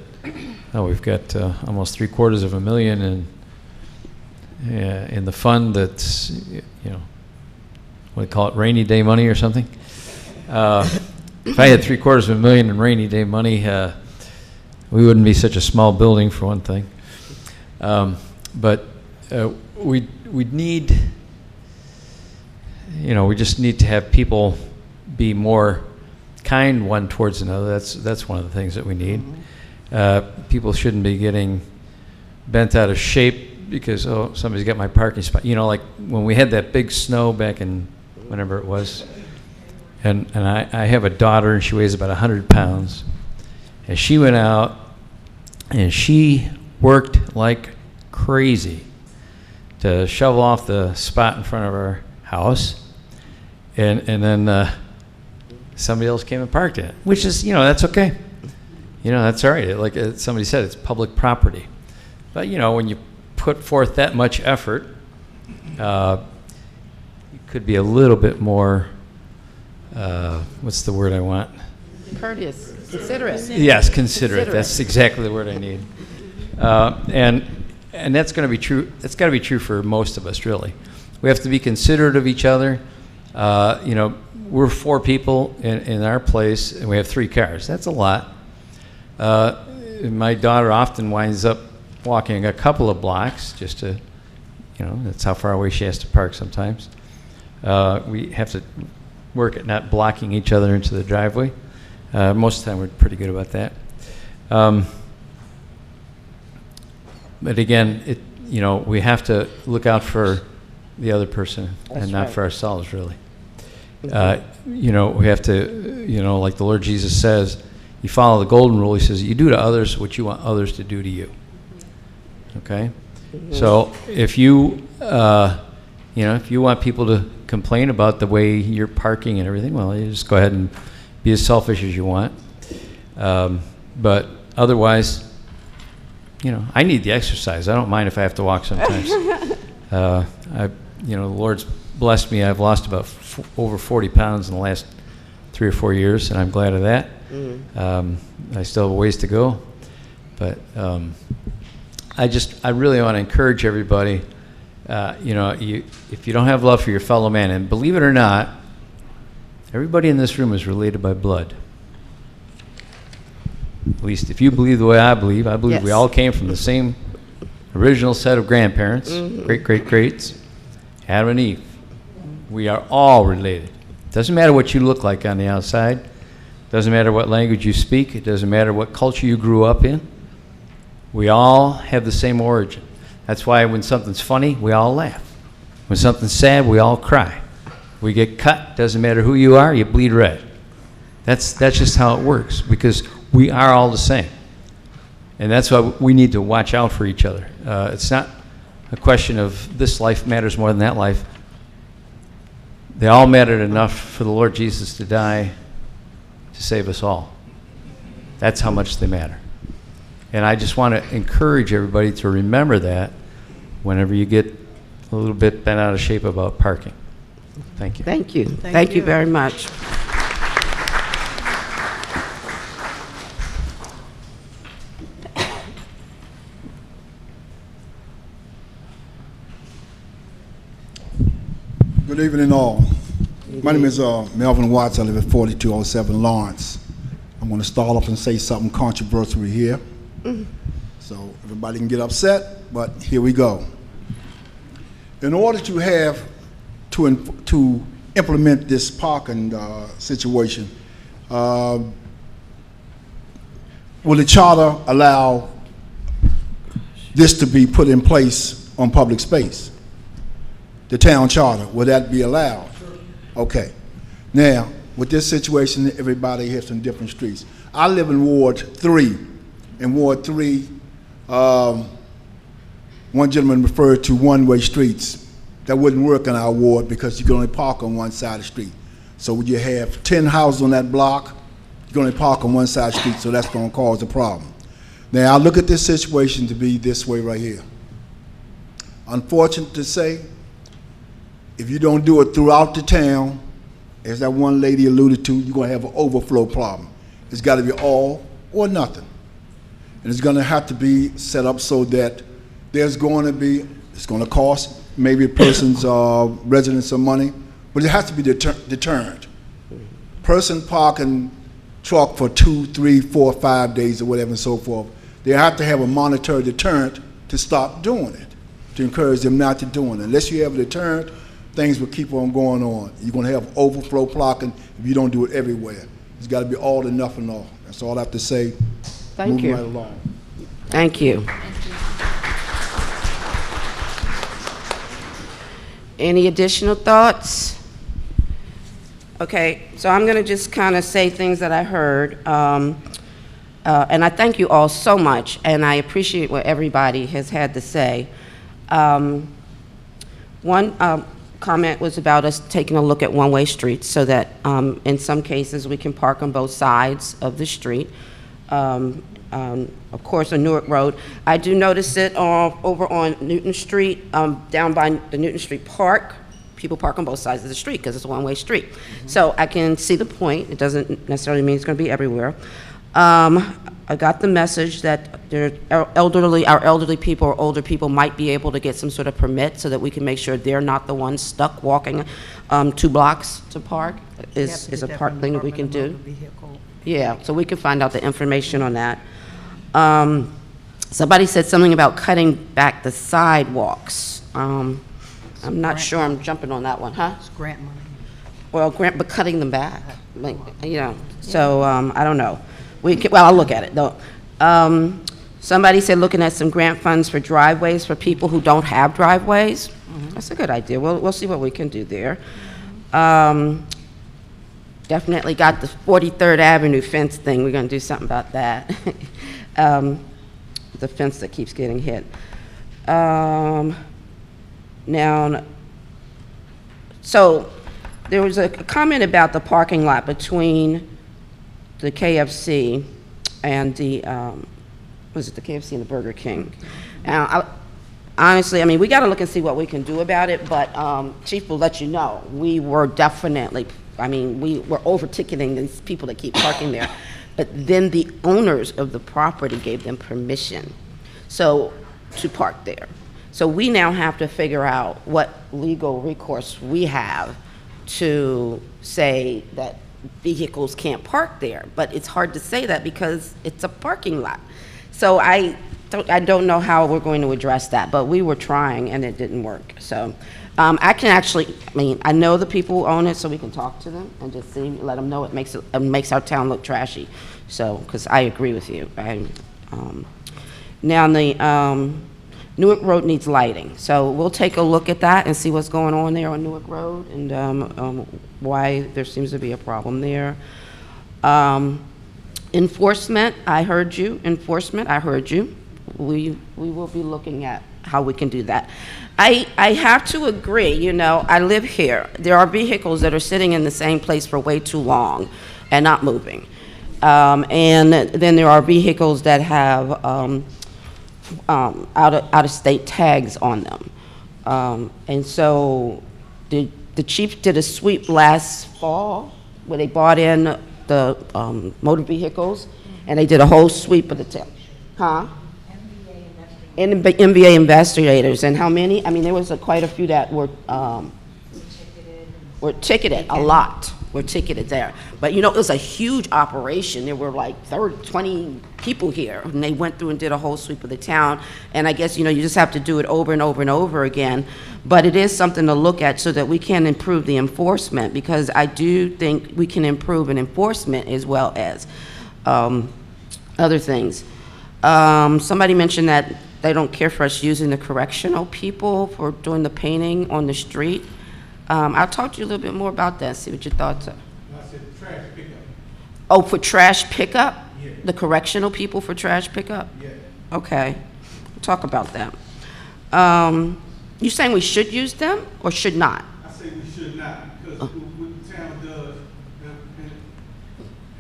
we've got almost $750,000 in the fund that's, you know, what do you call it, rainy day money or something? If I had $750,000 in rainy day money, we wouldn't be such a small building, for one thing. But we'd need, you know, we just need to have people be more kind one towards another. That's one of the things that we need. People shouldn't be getting bent out of shape because, oh, somebody's got my parking spot. You know, like when we had that big snow back in whenever it was, and I have a daughter and she weighs about 100 pounds, and she went out and she worked like crazy to shovel off the spot in front of our house, and then somebody else came and parked in it, which is, you know, that's okay. You know, that's all right. Like somebody said, it's public property. But, you know, when you put forth that much effort, you could be a little bit more, what's the word I want? Courteous, considerate. Yes, considerate. That's exactly the word I need. And that's going to be true. That's got to be true for most of us, really. We have to be considerate of each other. You know, we're 4 people in our place, and we have 3 cars. That's a lot. My daughter often winds up walking a couple of blocks just to, you know, that's how far away she has to park sometimes. We have to work at not blocking each other into the driveway. Most of the time, we're pretty good about that. But again, you know, we have to look out for the other person and not for ourselves, really. You know, we have to, you know, like the Lord Jesus says, you follow the golden rule. He says, you do to others what you want others to do to you. Okay? So if you, you know, if you want people to complain about the way you're parking and everything, well, you just go ahead and be as selfish as you want. But otherwise, you know, I need the exercise. I don't mind if I have to walk sometimes. You know, the Lord's blessed me. I've lost about over 40 pounds in the last 3 or 4 years, and I'm glad of that. I still have a ways to go, but I really want to encourage everybody. You know, if you don't have love for your fellow man, and believe it or not, everybody in this room is related by blood. At least if you believe the way I believe yes. We all came from the same original set of grandparents, great-great-greats, Adam and Eve. We are all related. Doesn't matter what you look like on the outside. Doesn't matter what language you speak. It doesn't matter what culture you grew up in. We all have the same origin. That's why when something's funny, we all laugh. When something's sad, we all cry. We get cut. Doesn't matter who you are, you bleed red. That's just how it works, because we are all the same. And that's why we need to watch out for each other. It's not a question of this life matters more than that life. They all mattered enough for the Lord Jesus to die to save us all. That's how much they matter. And I just want to encourage everybody to remember that whenever you get a little bit bent out of shape about parking. Thank you. Thank you. Thank you very much. Good evening, all. My name is Melvin Watts. I live at 4207 Lawrence. I'm going to start off and say something controversial here, so everybody can get upset, but here we go. In order to have to implement this parking situation, will the charter allow this to be put in place on public space? The town charter, will that be allowed? Okay. Now, with this situation, everybody has some different streets. I live in Ward 3. In Ward 3, one gentleman referred to one-way streets. That wouldn't work in our ward because you can only park on one side of the street. So when you have 10 houses on that block, you can only park on one side of the street, so that's going to cause a problem. Now, I look at this situation to be this way right here. Unfortunate to say, if you don't do it throughout the town, as that one lady alluded to, you're going to have an overflow problem. It's got to be all or nothing. And it's going to have to be set up so that there's going to be, it's going to cost maybe a person's residence some money, but it has to be deterrent. Person parking truck for 2, 3, 4, 5 days or whatever and so forth, they have to have a monetary deterrent to stop doing it, to encourage them not to do it. Unless you have a deterrent, things will keep on going on. You're going to have overflow parking if you don't do it everywhere. It's got to be all or nothing all. That's all I have to say. Thank you. Moving right along. Thank you. Any additional thoughts? Okay, so I'm going to just kind of say things that I heard. And I thank you all so much, and I appreciate what everybody has had to say. One comment was about us taking a look at one-way streets so that in some cases we can park on both sides of the street. Of course, on Newark Road. I do notice it over on Newton Street, down by the Newton Street Park. People park on both sides of the street because it's a one-way street. So I can see the point. It doesn't necessarily mean it's going to be everywhere. I got the message that our elderly people or older people might be able to get some sort of permit so that we can make sure they're not the ones stuck walking 2 blocks to park is a part thing that we can do. Yeah, so we can find out the information on that. Somebody said something about cutting back the sidewalks. I'm not sure I'm jumping on that one, huh? It's grant money. Well, but cutting them back, like, you know, so I don't know. Well, I'll look at it, though. Somebody said looking at some grant funds for driveways for people who don't have driveways. That's a good idea. We'll see what we can do there. Definitely got the 43rd Avenue fence thing. We're going to do something about that. The fence that keeps getting hit. Now, so there was a comment about the parking lot between the KFC and the, was it the KFC and the Burger King? Honestly, I mean, we got to look and see what we can do about it, but Chief will let you know. We were definitely, I mean, we were over-ticketing these people that keep parking there. But then the owners of the property gave them permission to park there. So we now have to figure out what legal recourse we have to say that vehicles can't park there. But it's hard to say that because it's a parking lot. So I don't know how we're going to address that, but we were trying and it didn't work. So I can actually, I mean, I know the people who own it, so we can talk to them and just see, let them know it makes our town look trashy. So, because I agree with you. Now the Newark Road needs lighting, so we'll take a look at that and see what's going on there on Newark Road and why there seems to be a problem there. Enforcement, I heard you. Enforcement, I heard you. We will be looking at how we can do that. I have to agree, you know, I live here. There are vehicles that are sitting in the same place for way too long and not moving. And then there are vehicles that have out-of-state tags on them. And so the chief did a sweep last fall where they brought in the motor vehicles, and they did a whole sweep of the town. Huh? MBA investigators, and how many? I mean, there was quite a few that were ticketed, a lot were ticketed there. But you know, it was a huge operation. There were like 20 people here, and they went through and did a whole sweep of the town. And I guess, you know, you just have to do it over and over and over again. But it is something to look at so that we can improve the enforcement, because I do think we can improve in enforcement as well as other things. Somebody mentioned that they don't care for us using the correctional people for doing the painting on the street. I'll talk to you a little bit more about that, see what your thoughts are. I said trash pickup. Oh, for trash pickup? Yeah. The correctional people for trash pickup? Yeah. Okay, we'll talk about that. You saying we should use them or should not? I say we should not, because what the town does,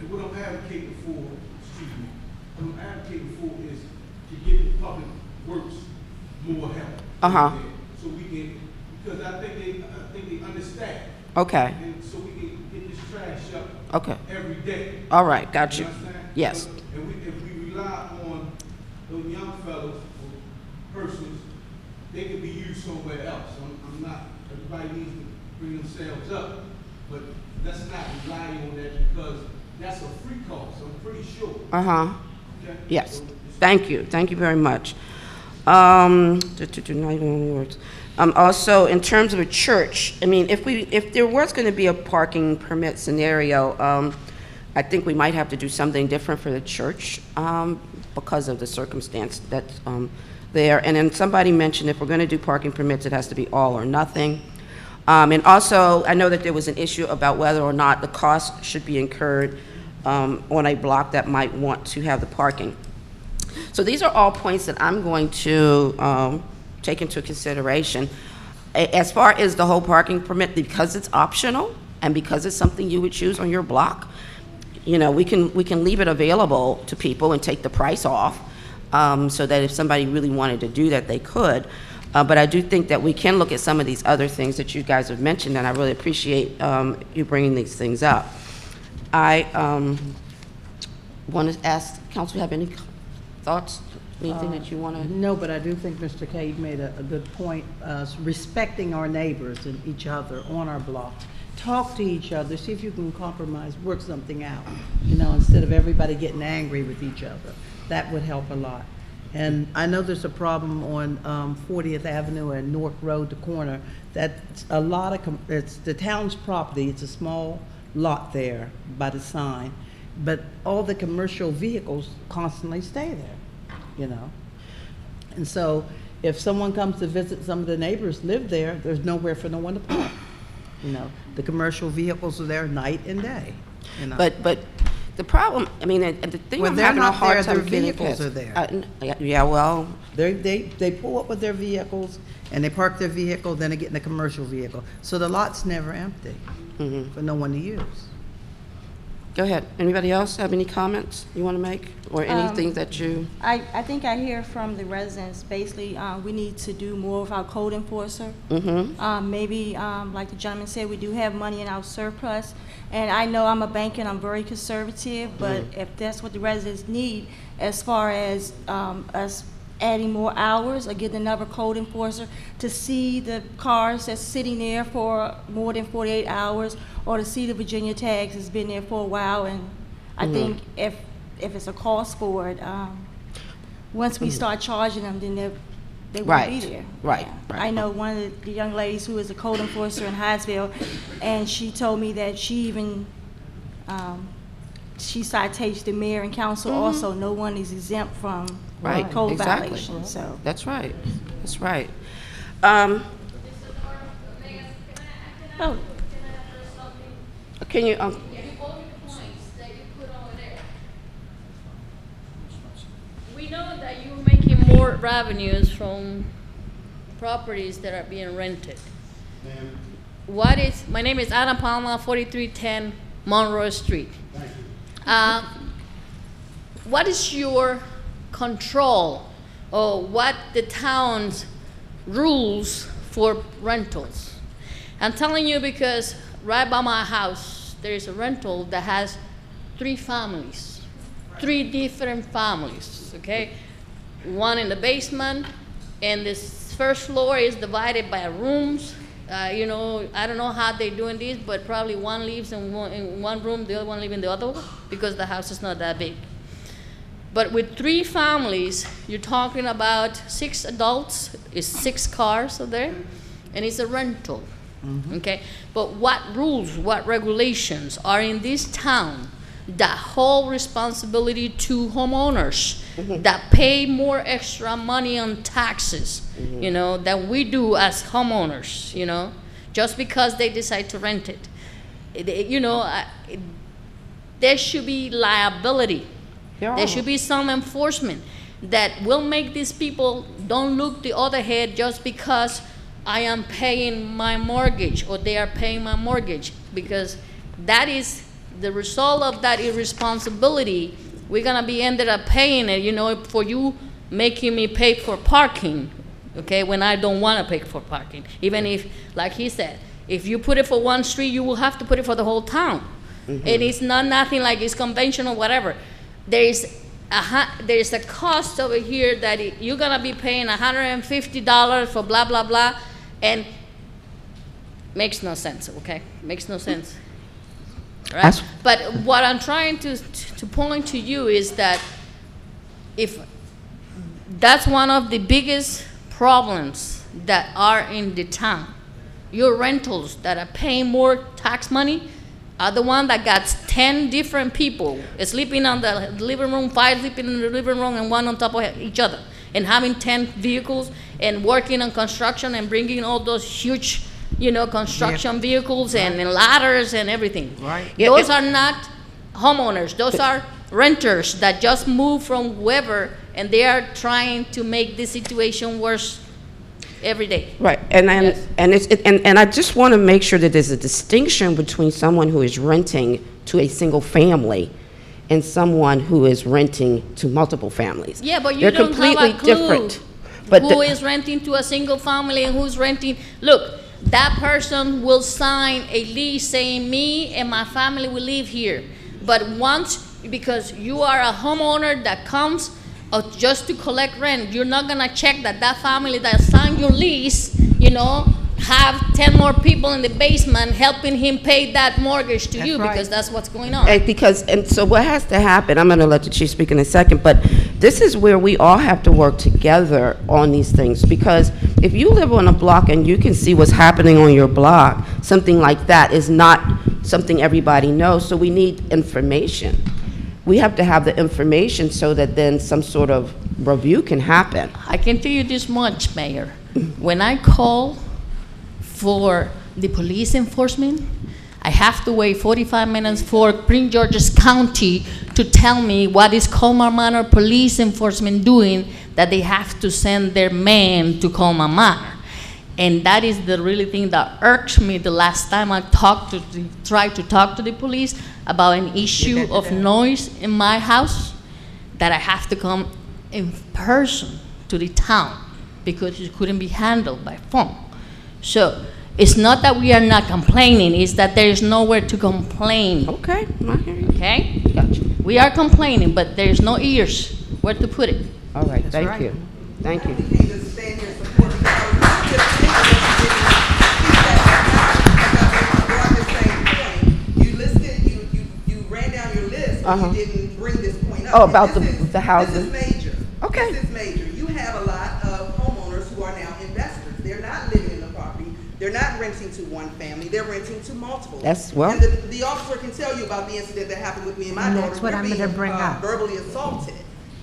and what I'm advocating for, excuse me, what I'm advocating for is to give the public works more help. Uh-huh. So we can, because I think they understand. Okay. And so we can get this trash up Okay. every day. All right, got you. understand? Yes. And if we rely on those young fellows or persons, they could be used somewhere else. I'm not, everybody needs to bring themselves up, but let's not rely on that, because that's a free cost, I'm pretty sure. Uh-huh. Okay? Yes. Thank you very much. Also, in terms of a church, I mean, if there was going to be a parking permit scenario, I think we might have to do something different for the church because of the circumstance that's there. And then somebody mentioned if we're going to do parking permits, it has to be all or nothing. And also, I know that there was an issue about whether or not the cost should be incurred on a block that might want to have the parking. So these are all points that I'm going to take into consideration. As far as the whole parking permit, because it's optional and because it's something you would choose on your block, you know, we can leave it available to people and take the price off, so that if somebody really wanted to do that, they could. But I do think that we can look at some of these other things that you guys have mentioned, and I really appreciate you bringing these things up. I want to ask, Council, have any thoughts, anything that you want to? No, but I do think Mr. Cade made a good point, respecting our neighbors and each other on our block. Talk to each other, see if you can compromise, work something out, you know, instead of everybody getting angry with each other. That would help a lot. And I know there's a problem on 40th Avenue and Newark Road, the corner, that's a lot of, it's the town's property, it's a small lot there by the sign, but all the commercial vehicles constantly stay there, you know. And so if someone comes to visit, some of the neighbors live there, there's nowhere for no one to park. You know, the commercial vehicles are there night and day, you know. But the problem, I mean, the thing When I'm they're having a not hard there, time their getting vehicles past- are there. Yeah, well, They pull up with their vehicles, and they park their vehicle, then they get in a commercial vehicle. So the lot's never empty for no one to use. go ahead. Anybody else have any comments you want to make, or anything that you? I think I hear from the residents, basically, we need to do more with our code enforcer. Maybe, like the gentleman said, we do have money in our surplus. And I know I'm a banker and I'm very conservative, but if that's what the residents need, as far as us adding more hours or getting another code enforcer to see the cars that's sitting there for more than 48 hours, or to see the Virginia tags that's been there for a while. And I think if it's a cost for it, once we start charging them, then they won't be there. Right. I know one of the young ladies who is a code enforcer in Hyattsville, and she told me that she even she citates the mayor and council also. No one is exempt from code violations. So That's right. That's right. Can you? We know that you're making more revenues from properties that are being rented. Ma'am. My name is Ana Palma, 4310 Monroe Street. Thank you. What is your control or what the town's rules for rentals? I'm telling you because right by my house, there is a rental that has 3 families, 3 different families, okay? One in the basement, and this first floor is divided by rooms. You know, I don't know how they're doing this, but probably one lives in one room, the other one lives in the other one, because the house is not that big. But with 3 families, you're talking about 6 adults, is 6 cars there, and it's a rental, okay? But what rules, what regulations are in this town that hold responsibility to homeowners that pay more extra money on taxes, you know, than we do as homeowners, you know, just because they decide to rent it. You know, there should be liability. There should be some enforcement that will make these people don't look the other head just because I am paying my mortgage or they are paying my mortgage, because that is the result of that irresponsibility. We're gonna be ended up paying it, you know, for you making me pay for parking, okay, when I don't wanna pay for parking. Even if, like he said, if you put it for one street, you will have to put it for the whole town. And it's not nothing like it's conventional, whatever. There is a cost over here that you're gonna be paying $150 for blah, blah, blah, and makes no sense, okay? Makes no sense. Right? But what I'm trying to point to you is that if that's one of the biggest problems that are in the town, your rentals that are paying more tax money are the one that got 10 different people sleeping on the living room, 5 sleeping in the living room, and 1 on top of each other, and having 10 vehicles, and working on construction and bringing all those huge, you know, construction vehicles and ladders and everything. Right. Those are not homeowners. Those are renters that just moved from whoever, and they are trying to make this situation worse every day. Right, and I just want to make sure that there's a distinction between someone who is renting to a single family and someone who is renting to multiple families. Yeah, but you They're don't completely have a clue different. But who is renting to a single family and who's renting. Look, that person will sign a lease saying me and my family will live here. But once, because you are a homeowner that comes just to collect rent, you're not gonna check that that family that signed your lease, you know, have 10 more people in the basement helping him pay that mortgage to you, because that's what's going on. And so what has to happen, I'm going to let the chief speak in a second, but this is where we all have to work together on these things, because if you live on a block and you can see what's happening on your block, something like that is not something everybody knows, so we need information. We have to have the information so that then some sort of review can happen. I can tell you this much, Mayor. When I call for the police enforcement, I have to wait 45 minutes for Prince George's County to tell me what is Colmar Manor police enforcement doing, that they have to send their man to Colmar Manor. And that is the really thing that irked me the last time I tried to talk to the police about an issue of noise in my house, that I have to come in person to the town because it couldn't be handled by phone. So it's not that we are not complaining, it's that there is nowhere to complain. Okay, I hear you. Okay? Gotcha. We are complaining, but there's no ears where to put it. All right, thank you. Thank you. You ran down your list, but you didn't bring this point up. Oh, about the housing. This is major. Okay. This is major. You have a lot of homeowners who are now investors. They're not living in the property. They're not renting to one family. They're renting to multiple. And the officer can tell you about the incident that happened with me and my daughter. That's what I'm going to bring up. Verbally assaulted.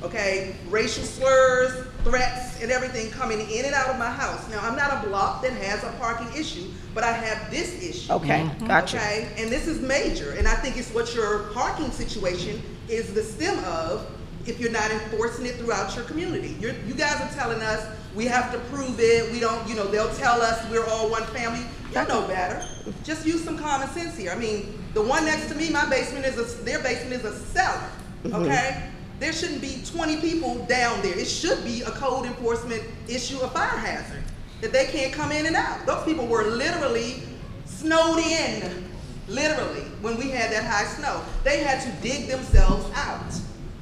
Okay, racial slurs, threats, and everything coming in and out of my house. Now, I'm not a block that has a parking issue, but I have this issue. Okay, gotcha. Okay, and this is major, and I think it's what your parking situation is the stem of if you're not enforcing it throughout your community. You guys are telling us we have to prove it, we don't, you know, they'll tell us we're all one family. You know better. Just use some common sense here. I mean, the one next to me, their basement is a cellar, okay? There shouldn't be 20 people down there. It should be a code enforcement issue, a fire hazard, that they can't come in and out. Those people were literally snowed in, literally, when we had that high snow. They had to dig themselves out.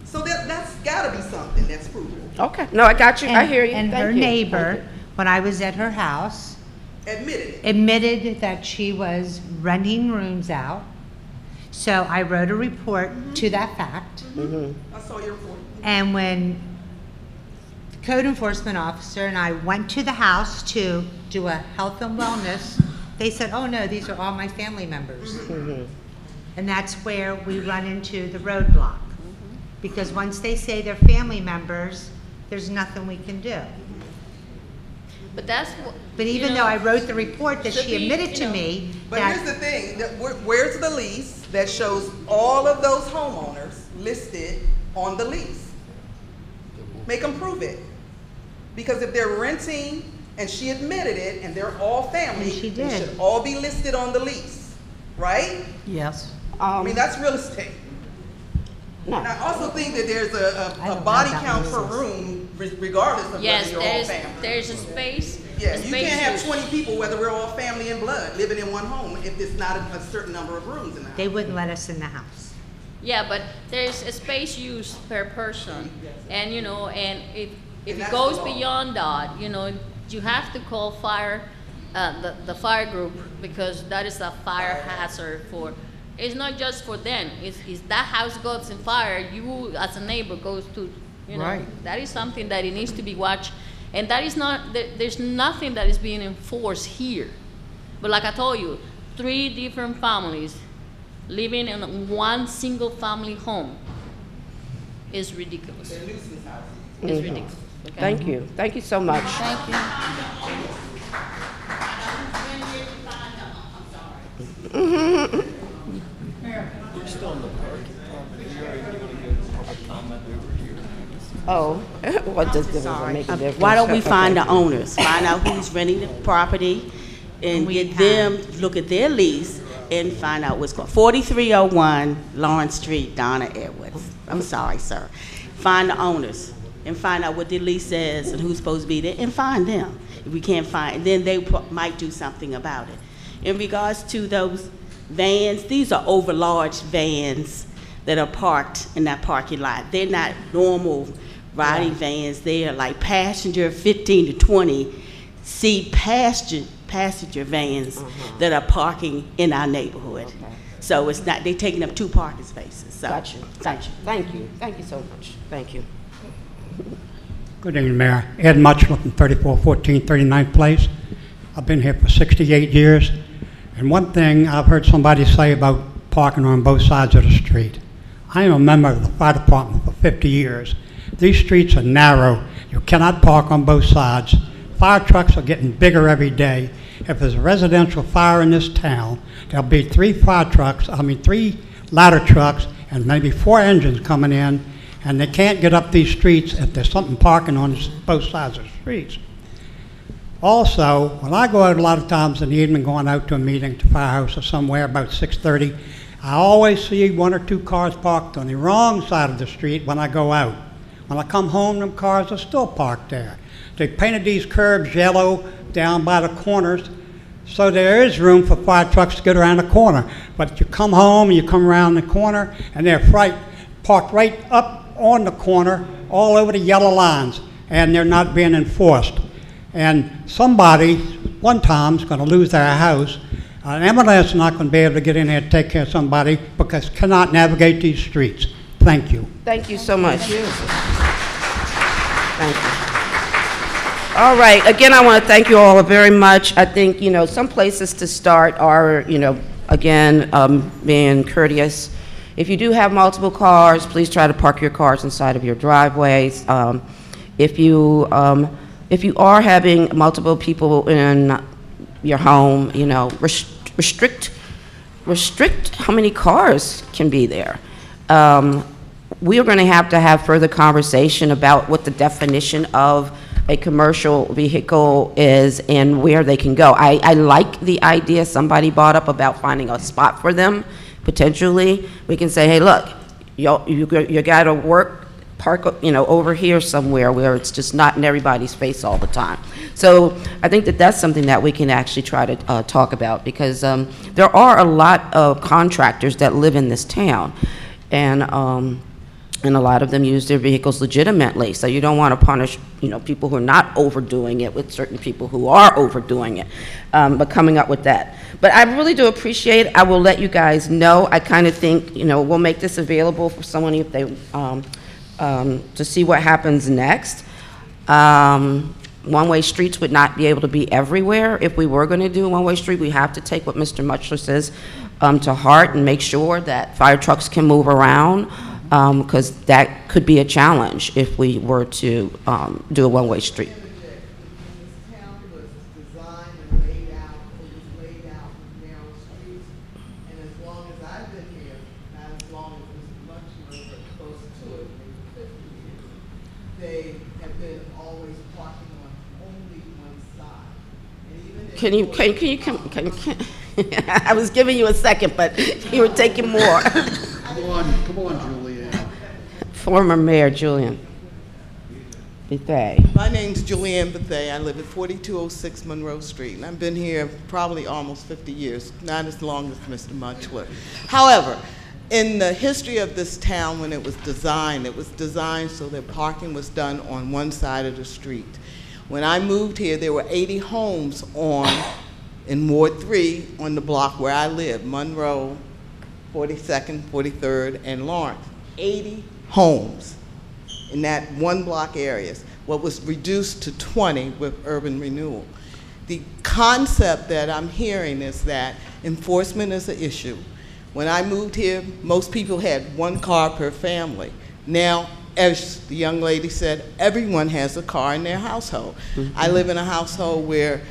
So that's gotta be something that's provable. Okay, no, I got you, I hear you. And Thank her you. neighbor, when I was at her house, admitted that she was renting rooms out. So I wrote a report to that fact. I saw your report. And when the code enforcement officer and I went to the house to do a health and wellness, they said, oh no, these are all my family members. And that's where we run into the roadblock. Because once they say they're family members, there's nothing we can do. But that's But even though I wrote the report that she admitted to me But that. here's the thing, where's the lease that shows all of those homeowners listed on the lease? Make them prove it. Because if they're renting, and she admitted it, and they're all family, And she they did. should all be listed on the lease, right? Yes. I mean, that's real estate. No. And I also think that there's I a don't body know that count per leases. room, regardless of yes, whether you're all family. there's a space. Yeah, a you space can't have use. 20 people, whether we're all family and blood, living in one home if there's not a certain number of rooms in the house. They wouldn't let us in the house. Yeah, but there's a space use per person, and you know, and if it that's goes the law. beyond that, you know, you have to call fire, the fire group, because that is a fire hazard for. It's not just for them. It's that house goes in fire. You as a neighbor goes to, you know, Right. that is something that it needs to be watched, and that is not. There's nothing that is being enforced here, but like I told you, 3 different families living in one single family home is ridiculous. They're nuisance houses. It's ridiculous. Okay? Thank you, thank you so much. Thank you. We're still on the parking property. You already want to go to public comment over here. Oh, what does this make a difference? Why don't we find Okay. the owners, find out who's renting the property, and get them, look at their lease, and find out what's going, 4301 Lawrence Street, Donna Edwards. I'm sorry, sir. Find the owners, and find out what their lease says, and who's supposed to be there, and find them. If we can't find, then they might do something about it. In regards to those vans, these are overlarge vans that are parked in that parking lot. They're not normal riding vans. They are like passenger 15 to 20 seat passenger vans that are parking in our neighborhood. So it's not, they're taking up 2 parking spaces. So, Got you, got you. Thank you, thank you so much. Thank you. Good evening, Mayor. Ed Mutchler from 3414 39th Place. I've been here for 68 years. And one thing I've heard somebody say about parking on both sides of the street. I am a member of the fire department for 50 years. These streets are narrow. You cannot park on both sides. Fire trucks are getting bigger every day. If there's a residential fire in this town, there'll be 3 ladder trucks and maybe 4 engines coming in, and they can't get up these streets if there's something parking on both sides of the streets. Also, when I go out a lot of times in the evening, going out to a meeting, to firehouse or somewhere about 6:30, I always see 1 or 2 cars parked on the wrong side of the street when I go out. When I come home, them cars are still parked there. They painted these curbs yellow down by the corners, so there is room for fire trucks to get around the corner. But you come home, you come around the corner, and they're parked right up on the corner, all over the yellow lines, and they're not being enforced. And somebody, one time, is going to lose their house. An ambulance is not going to be able to get in here and take care of somebody because cannot navigate these streets. Thank you. Thank you so much. Thank you. All right, again, I want to thank you all very much. I think, you know, some places to start are, you know, again, being courteous. If you do have multiple cars, please try to park your cars inside of your driveways. If you are having multiple people in your home, you know, restrict how many cars can be there. We are going to have further conversation about what the definition of a commercial vehicle is and where they can go. I like the idea somebody brought up about finding a spot for them, potentially. We can say, hey, look, you got to park, over here somewhere where it's just not in everybody's face all the time. So I think that that's something that we can actually try to talk about, because there are a lot of contractors that live in this town, and a lot of them use their vehicles legitimately. So you don't want to punish, people who are not overdoing it with certain people who are overdoing it, but coming up with that. But I really do appreciate it. I will let you guys know. I kind of think, we'll make this available for someone if they, to see what happens next. One-way streets would not be able to be everywhere. If we were going to do a one-way street, we have to take what Mr. Muchler says to heart and make sure that fire trucks can move around, because that could be a challenge if we were to do a one-way street. Can you I was giving you a second, but you were taking more. Come on, Julianne. Former Mayor Julian Bethea. My name's Julianne Bethea. I live at 4206 Monroe Street, and I've been here probably almost 50 years, not as long as Mr. Muchler. However, in the history of this town, when it was designed so that parking was done on one side of the street. When I moved here, there were 80 homes in Ward 3 on the block where I live, Monroe, 42nd, 43rd, and Lawrence. 80 homes in that one block areas, what was reduced to 20 with urban renewal. The concept that I'm hearing is that enforcement is an issue. When I moved here, most people had one car per family. Now, as the young lady said, everyone has a car in their household. I live in a household where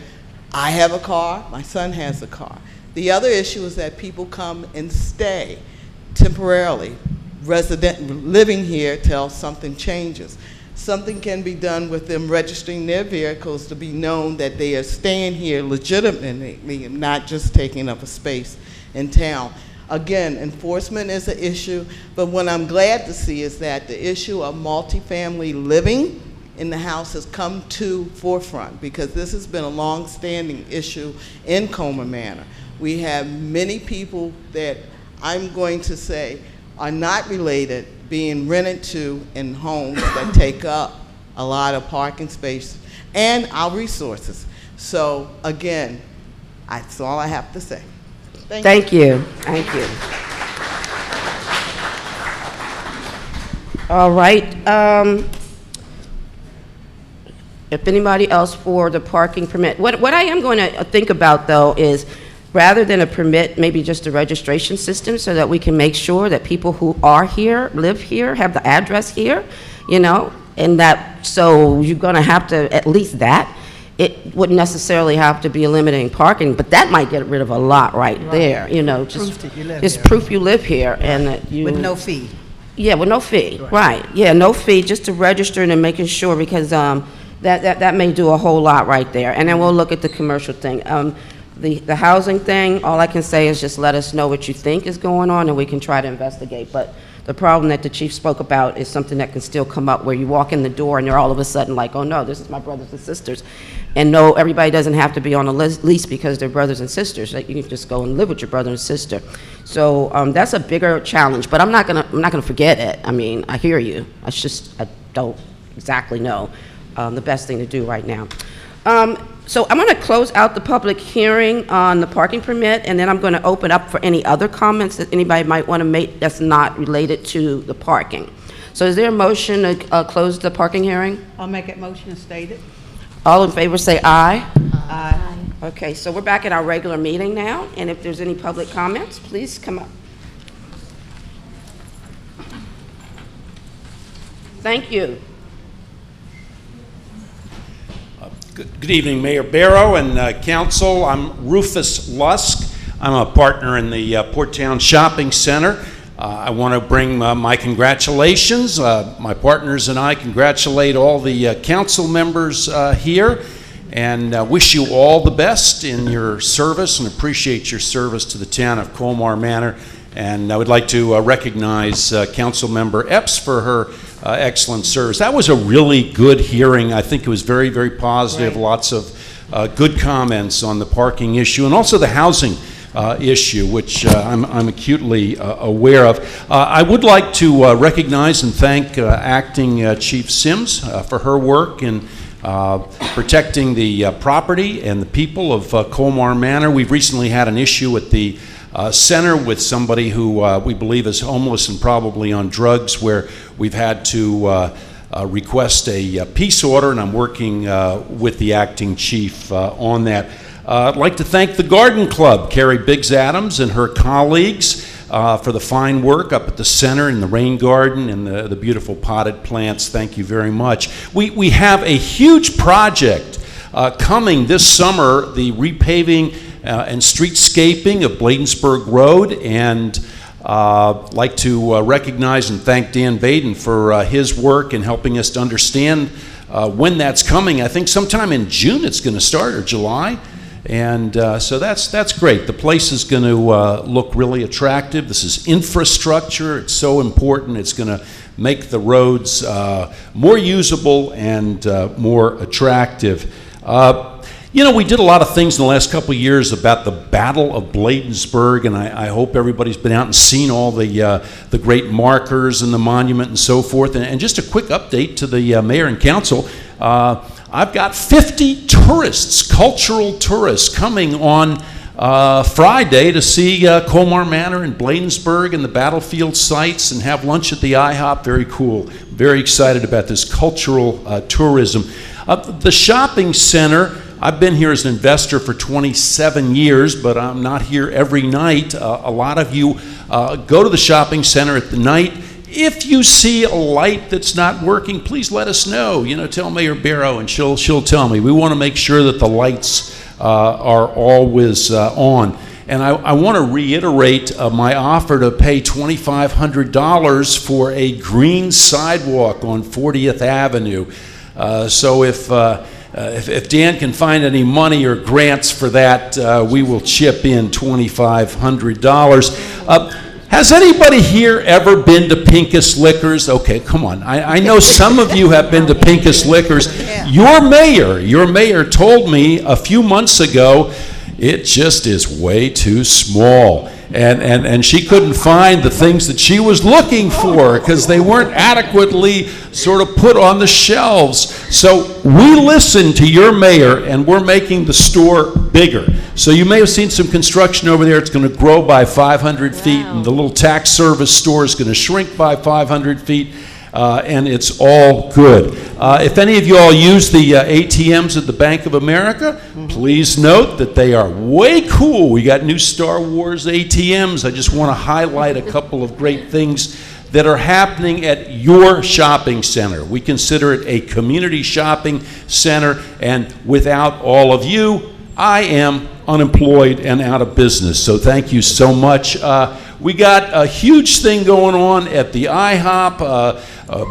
I have a car, my son has a car. The other issue is that people come and stay temporarily, living here till something changes. Something can be done with them registering their vehicles to be known that they are staying here legitimately and not just taking up a space in town. Again, enforcement is an issue, but what I'm glad to see is that the issue of multifamily living in the house has come to forefront, because this has been a long-standing issue in Colmar Manor. We have many people that I'm going to say are not related being rented to in homes that take up a lot of parking space and our resources. So again, that's all I have to say. Thank you. Thank you. All right. If anybody else for the parking permit, what I am going to think about, though, is rather than a permit, maybe just a registration system, so that we can make sure that people who are here, live here, have the address here, and that, so you're going to have to, at least that. It wouldn't necessarily have to be limiting parking, but that might get rid of a lot right there, just proof you live here, and that you... With no fee. Yeah, with no fee, right. Yeah, no fee, just to register and making sure, because that may do a whole lot right there. And then we'll look at the commercial thing. The housing thing, all I can say is just let us know what you think is going on, and we can try to investigate. But the problem that the chief spoke about is something that can still come up, where you walk in the door and you're all of a sudden like, oh no, this is my brothers and sisters. And no, everybody doesn't have to be on a lease because they're brothers and sisters. Like, you can just go and live with your brother and sister. So that's a bigger challenge, but I'm not gonna forget it. I mean, I hear you. I don't exactly know the best thing to do right now. So I'm gonna close out the public hearing on the parking permit, and then I'm gonna open up for any other comments that anybody might wanna make that's not related to the parking. So is there a motion to close the parking hearing? I'll make that motion and state it. All in favor say aye. Aye. Okay, so we're back at our regular meeting now, and if there's any public comments, please come up. Thank you. Good evening, Mayor Barrow and Council. I'm Rufus Lusk. I'm a partner in the Port Town Shopping Center. I want to bring my congratulations. My partners and I congratulate all the council members here and wish you all the best in your service and appreciate your service to the town of Colmar Manor. And I would like to recognize Council Member Epps for her excellent service. That was a really good hearing. I think it was very, very positive. Right. Lots of good comments on the parking issue and also the housing issue, which I'm acutely aware of. I would like to recognize and thank Acting Chief Sims for her work in protecting the property and the people of Colmar Manor. We've recently had an issue at the center with somebody who we believe is homeless and probably on drugs, where we've had to request a peace order, and I'm working with the acting chief on that. I'd like to thank the Garden Club, Carrie Biggs-Adams and her colleagues for the fine work up at the center in the rain garden and the beautiful potted plants. Thank you very much. We have a huge project coming this summer, the repaving and streetscaping of Bladensburg Road, and like to recognize and thank Dan Baden for his work in helping us to understand when that's coming. I think sometime in June it's going to start, or July, and so that's great. The place is going to look really attractive. This is infrastructure. It's so important. It's going to make the roads more usable and more attractive. You know, we did a lot of things in the last couple of years about the Battle of Bladensburg, and I hope everybody's been out and seen all the great markers and the monument and so forth. And just a quick update to the mayor and council. I've got 50 tourists, cultural tourists, coming on Friday to see Colmar Manor and Bladensburg and the battlefield sites and have lunch at the IHOP. Very cool. Very excited about this cultural tourism. The shopping center, I've been here as an investor for 27 years, but I'm not here every night. A lot of you go to the shopping center at the night. If you see a light that's not working, please let us know. You know, tell Mayor Barrow and she'll tell me. We want to make sure that the lights are always on. And I want to reiterate my offer to pay $2,500 for a green sidewalk on 40th Avenue. So if Dan can find any money or grants for that, we will chip in $2,500. Has anybody here ever been to Pincus Liquors? Okay, come on. I know some of you have been to Pincus Liquors. Your mayor told me a few months ago, it just is way too small. And she couldn't find the things that she was looking for because they weren't adequately sort of put on the shelves. So we listened to your mayor, and we're making the store bigger. So you may have seen some construction over there. It's going to grow by 500 feet, and the little tax service store is going to shrink by 500 feet. And it's all good. If any of you all use the ATMs at the Bank of America, please note that they are way cool. We got new Star Wars ATMs. I just want to highlight a couple of great things that are happening at your shopping center. We consider it a community shopping center, and without all of you, I am unemployed and out of business. So thank you so much. We got a huge thing going on at the IHOP,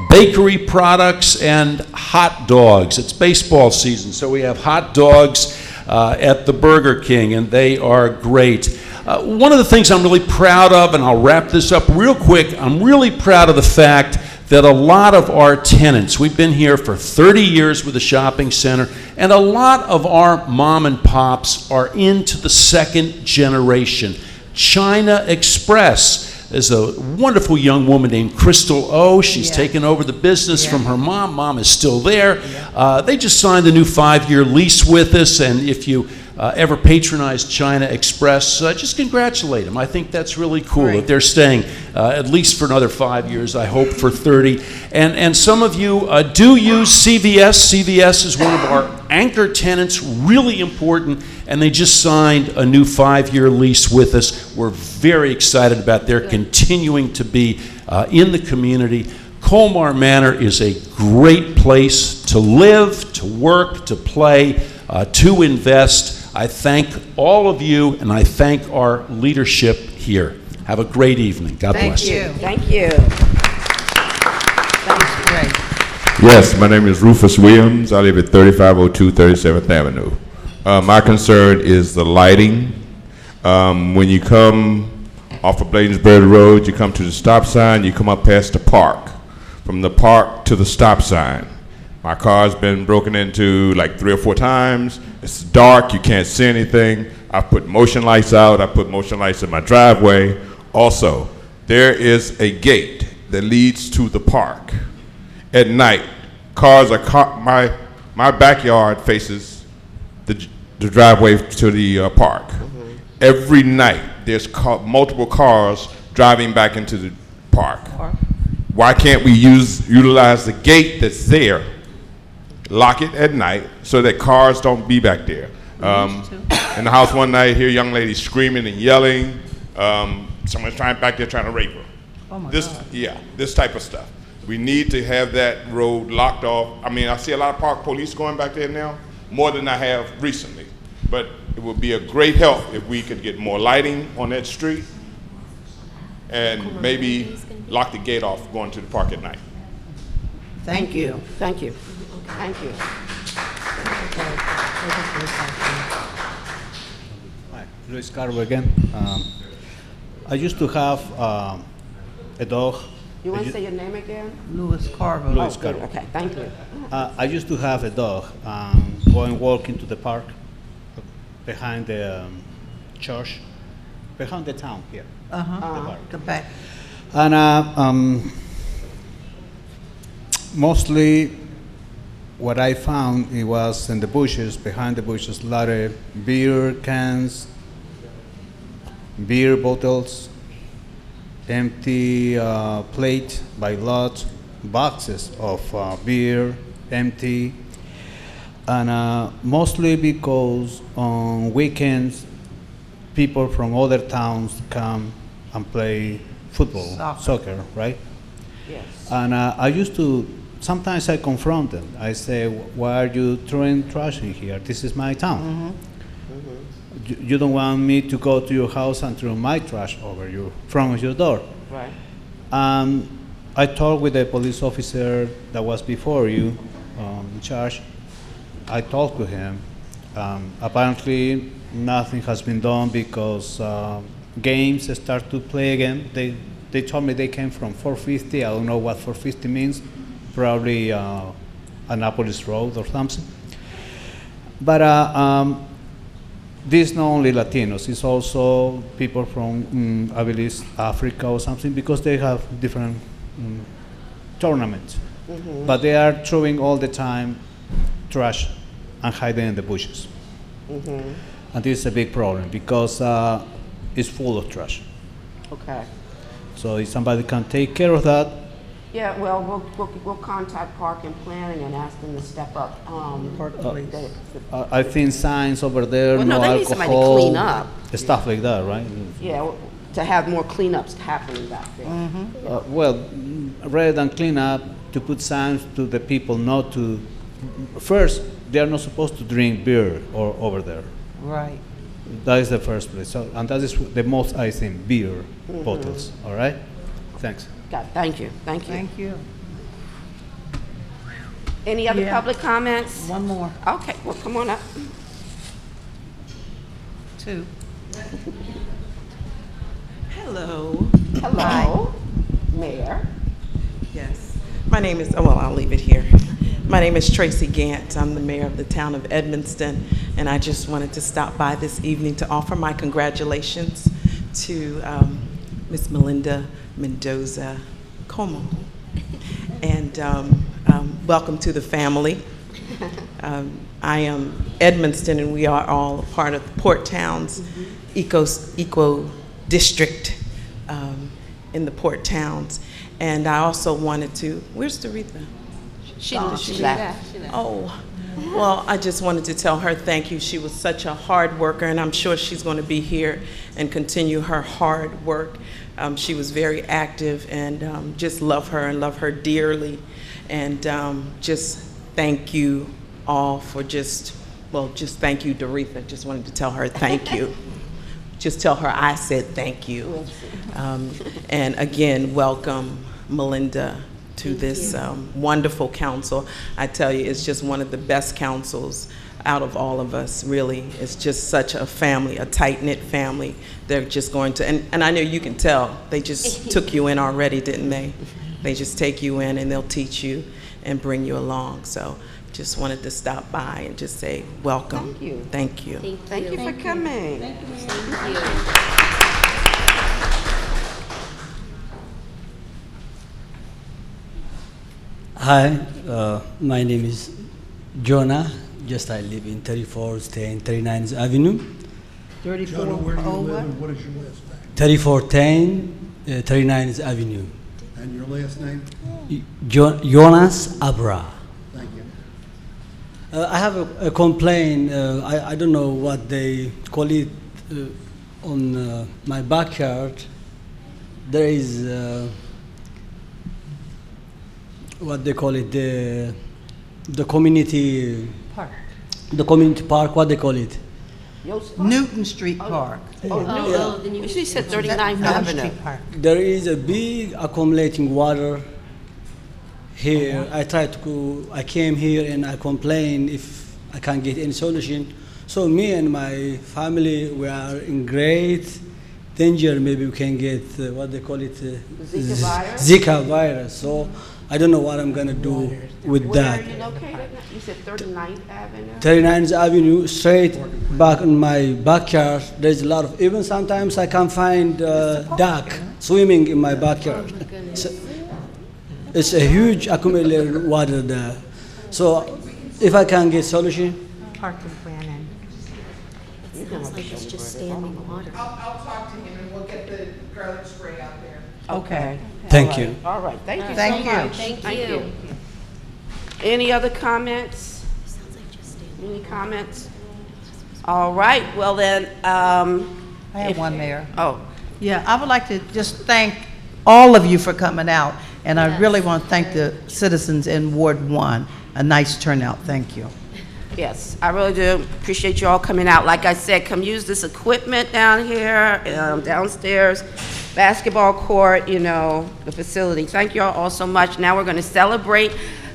bakery products and hot dogs. It's baseball season, so we have hot dogs at the Burger King, and they are great. One of the things I'm really proud of, and I'll wrap this up real quick, I'm really proud of the fact that a lot of our tenants, we've been here for 30 years with the shopping center, and a lot of our mom and pops are into the second generation. China Express is a wonderful young woman named Crystal O. She's taken over the business from her mom. Mom is still there. They just signed a new 5-year lease with us, and if you ever patronize China Express, just congratulate them. I think that's really cool that they're staying at least for another 5 years, I hope for 30. And some of you do use CVS. CVS is one of our anchor tenants, really important, and they just signed a new 5-year lease with us. We're very excited about their continuing to be in the community. Colmar Manor is a great place to live, to work, to play, to invest. I thank all of you, and I thank our leadership here. Have a great evening. God bless. Thank you. Yes, my name is Rufus Williams. I live at 3502 37th Avenue. My concern is the lighting. When you come off of Bladensburg Road, you come to the stop sign, you come up past the park. From the park to the stop sign. My car's been broken into like 3 or 4 times. It's dark, you can't see anything. I put motion lights out, I put motion lights in my driveway. Also, there is a gate that leads to the park. At night, cars are my backyard faces the driveway to the park. Every night, there's multiple cars driving back into the park. Why can't we utilize the gate that's there, lock it at night so that cars don't be back there? In the house one night, I hear a young lady screaming and yelling. Someone's back there trying to rape her. Oh my God. Yeah, this type of stuff. We need to have that road locked off. I mean, I see a lot of park police going back there now, more than I have recently. But it would be a great help if we could get more lighting on that street and maybe lock the gate off going to the park at night. Thank you. Thank you. Thank you. Hi, Luis Carver again. I used to have a dog. You want to say your name again? Louis Carver. Louis Oh, Carver. okay, thank you. I used to have a dog going walking to the park behind the church, behind the town here. The park. The back. And mostly what I found, it was in the bushes, behind the bushes, a lot of beer cans, beer bottles, empty plate by lot, boxes of beer, empty. And mostly because on weekends, people from other towns come and play football, soccer, right? Yes. And I used to, sometimes I confront them. I say, why are you throwing trash in here? This is my town. You don't want me to go to your house and throw my trash over you, from your door. Right. I talked with the police officer that was before you in charge. I talked to him. Apparently, nothing has been done because games start to play again. They told me they came from 450. I don't know what 450 means. Probably Annapolis Road or something. But this is not only Latinos. It's also people from, I believe, Africa or something, because they have different tournaments. But they are throwing all the time trash and hiding in the bushes. And this is a big problem because it's full of trash. Okay. So if somebody can take care of that. Yeah, well, we'll contact Park and Planning and ask them to step up. I think signs over there, Well, no no, they need alcohol, somebody to clean up. stuff like that, right? Yeah, to have more cleanups happening back there. Well, rather than clean up, to put signs to the people not to. First, they are not supposed to drink beer or over there. Right. That is the first place. So, and that is the most, I think, beer bottles. All right? Thanks. God, thank you, thank you. Thank you. Any other Yeah. public comments? One more. Okay, well, come on up. 2. Hello. Hello, Mayor. Yes. My name is, well, I'll leave it here. My name is Tracy Gant. I'm the mayor of the town of Edmonston, and I just wanted to stop by this evening to offer my congratulations to Miss Melinda Mendoza Como. And welcome to the family. I am Edmonston, and we are all a part of Port Towns Eco District in the Port Towns. And I also wanted to, where's Doretha? She left. Oh, well, I just wanted to tell her thank you. She was such a hard worker, and I'm sure she's going to be here and continue her hard work. She was very active, and just love her and love her dearly. And just thank you all for just thank you, Doretha. Just wanted to tell her thank you. just tell her I said thank you. And again, welcome Melinda to this wonderful council. I tell you, it's just one of the best councils out of all of us, really. It's just such a family, a tight-knit family. They're just going to, and I know you can tell, they just took you in already, didn't they? They just take you in and they'll teach you and bring you along. So just wanted to stop by and just say welcome. Thank you. Thank you. Thank you for coming. Thank you. Hi, my name is Jonah. Just I live in 3410 39th Avenue. 3410 39th Avenue. And your last name? Jonas Abra. Thank you. I have a complaint. I don't know what they call it on my backyard. There is what they call it, the community Park. The community park. What they call it? Newton Street Park. She said 39th Avenue. There is a big accumulating water here. I came here and I complained if I can't get any solution. So me and my family, we are in great danger. Maybe we can get what they call it, Zika virus. So I don't know what I'm gonna do with that. Where are you located? You said 39th Avenue? 39th Avenue, straight back in my backyard. There's a lot of, even sometimes I can find duck swimming in my backyard. It's a huge accumulated water there. So if I can get solution. Parking plan. It sounds like it's just standing water. I'll talk to him and we'll get the garlic spray out there. Okay. Thank you. All right, thank you Thank so you. much. Thank you. Any other comments? Any comments? All right, well then, I have one, Mayor. Oh. Yeah, I would like to just thank all of you for coming out, and I really want to thank the citizens in Ward 1. A nice turnout, thank you. Yes, I really do appreciate you all coming out. Like I said, come use this equipment down here, downstairs, basketball court, you know, the facility. Thank you all so much. Now we're going to celebrate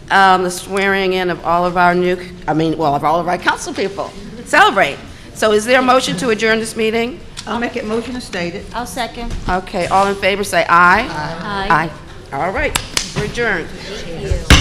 the swearing in of all of our of all of our council people. Celebrate. So is there a motion to adjourn this meeting? I'll make it motion to state it. I'll second. Okay, all in favor say aye. Aye. Aye. All right, we're adjourned. Thank you.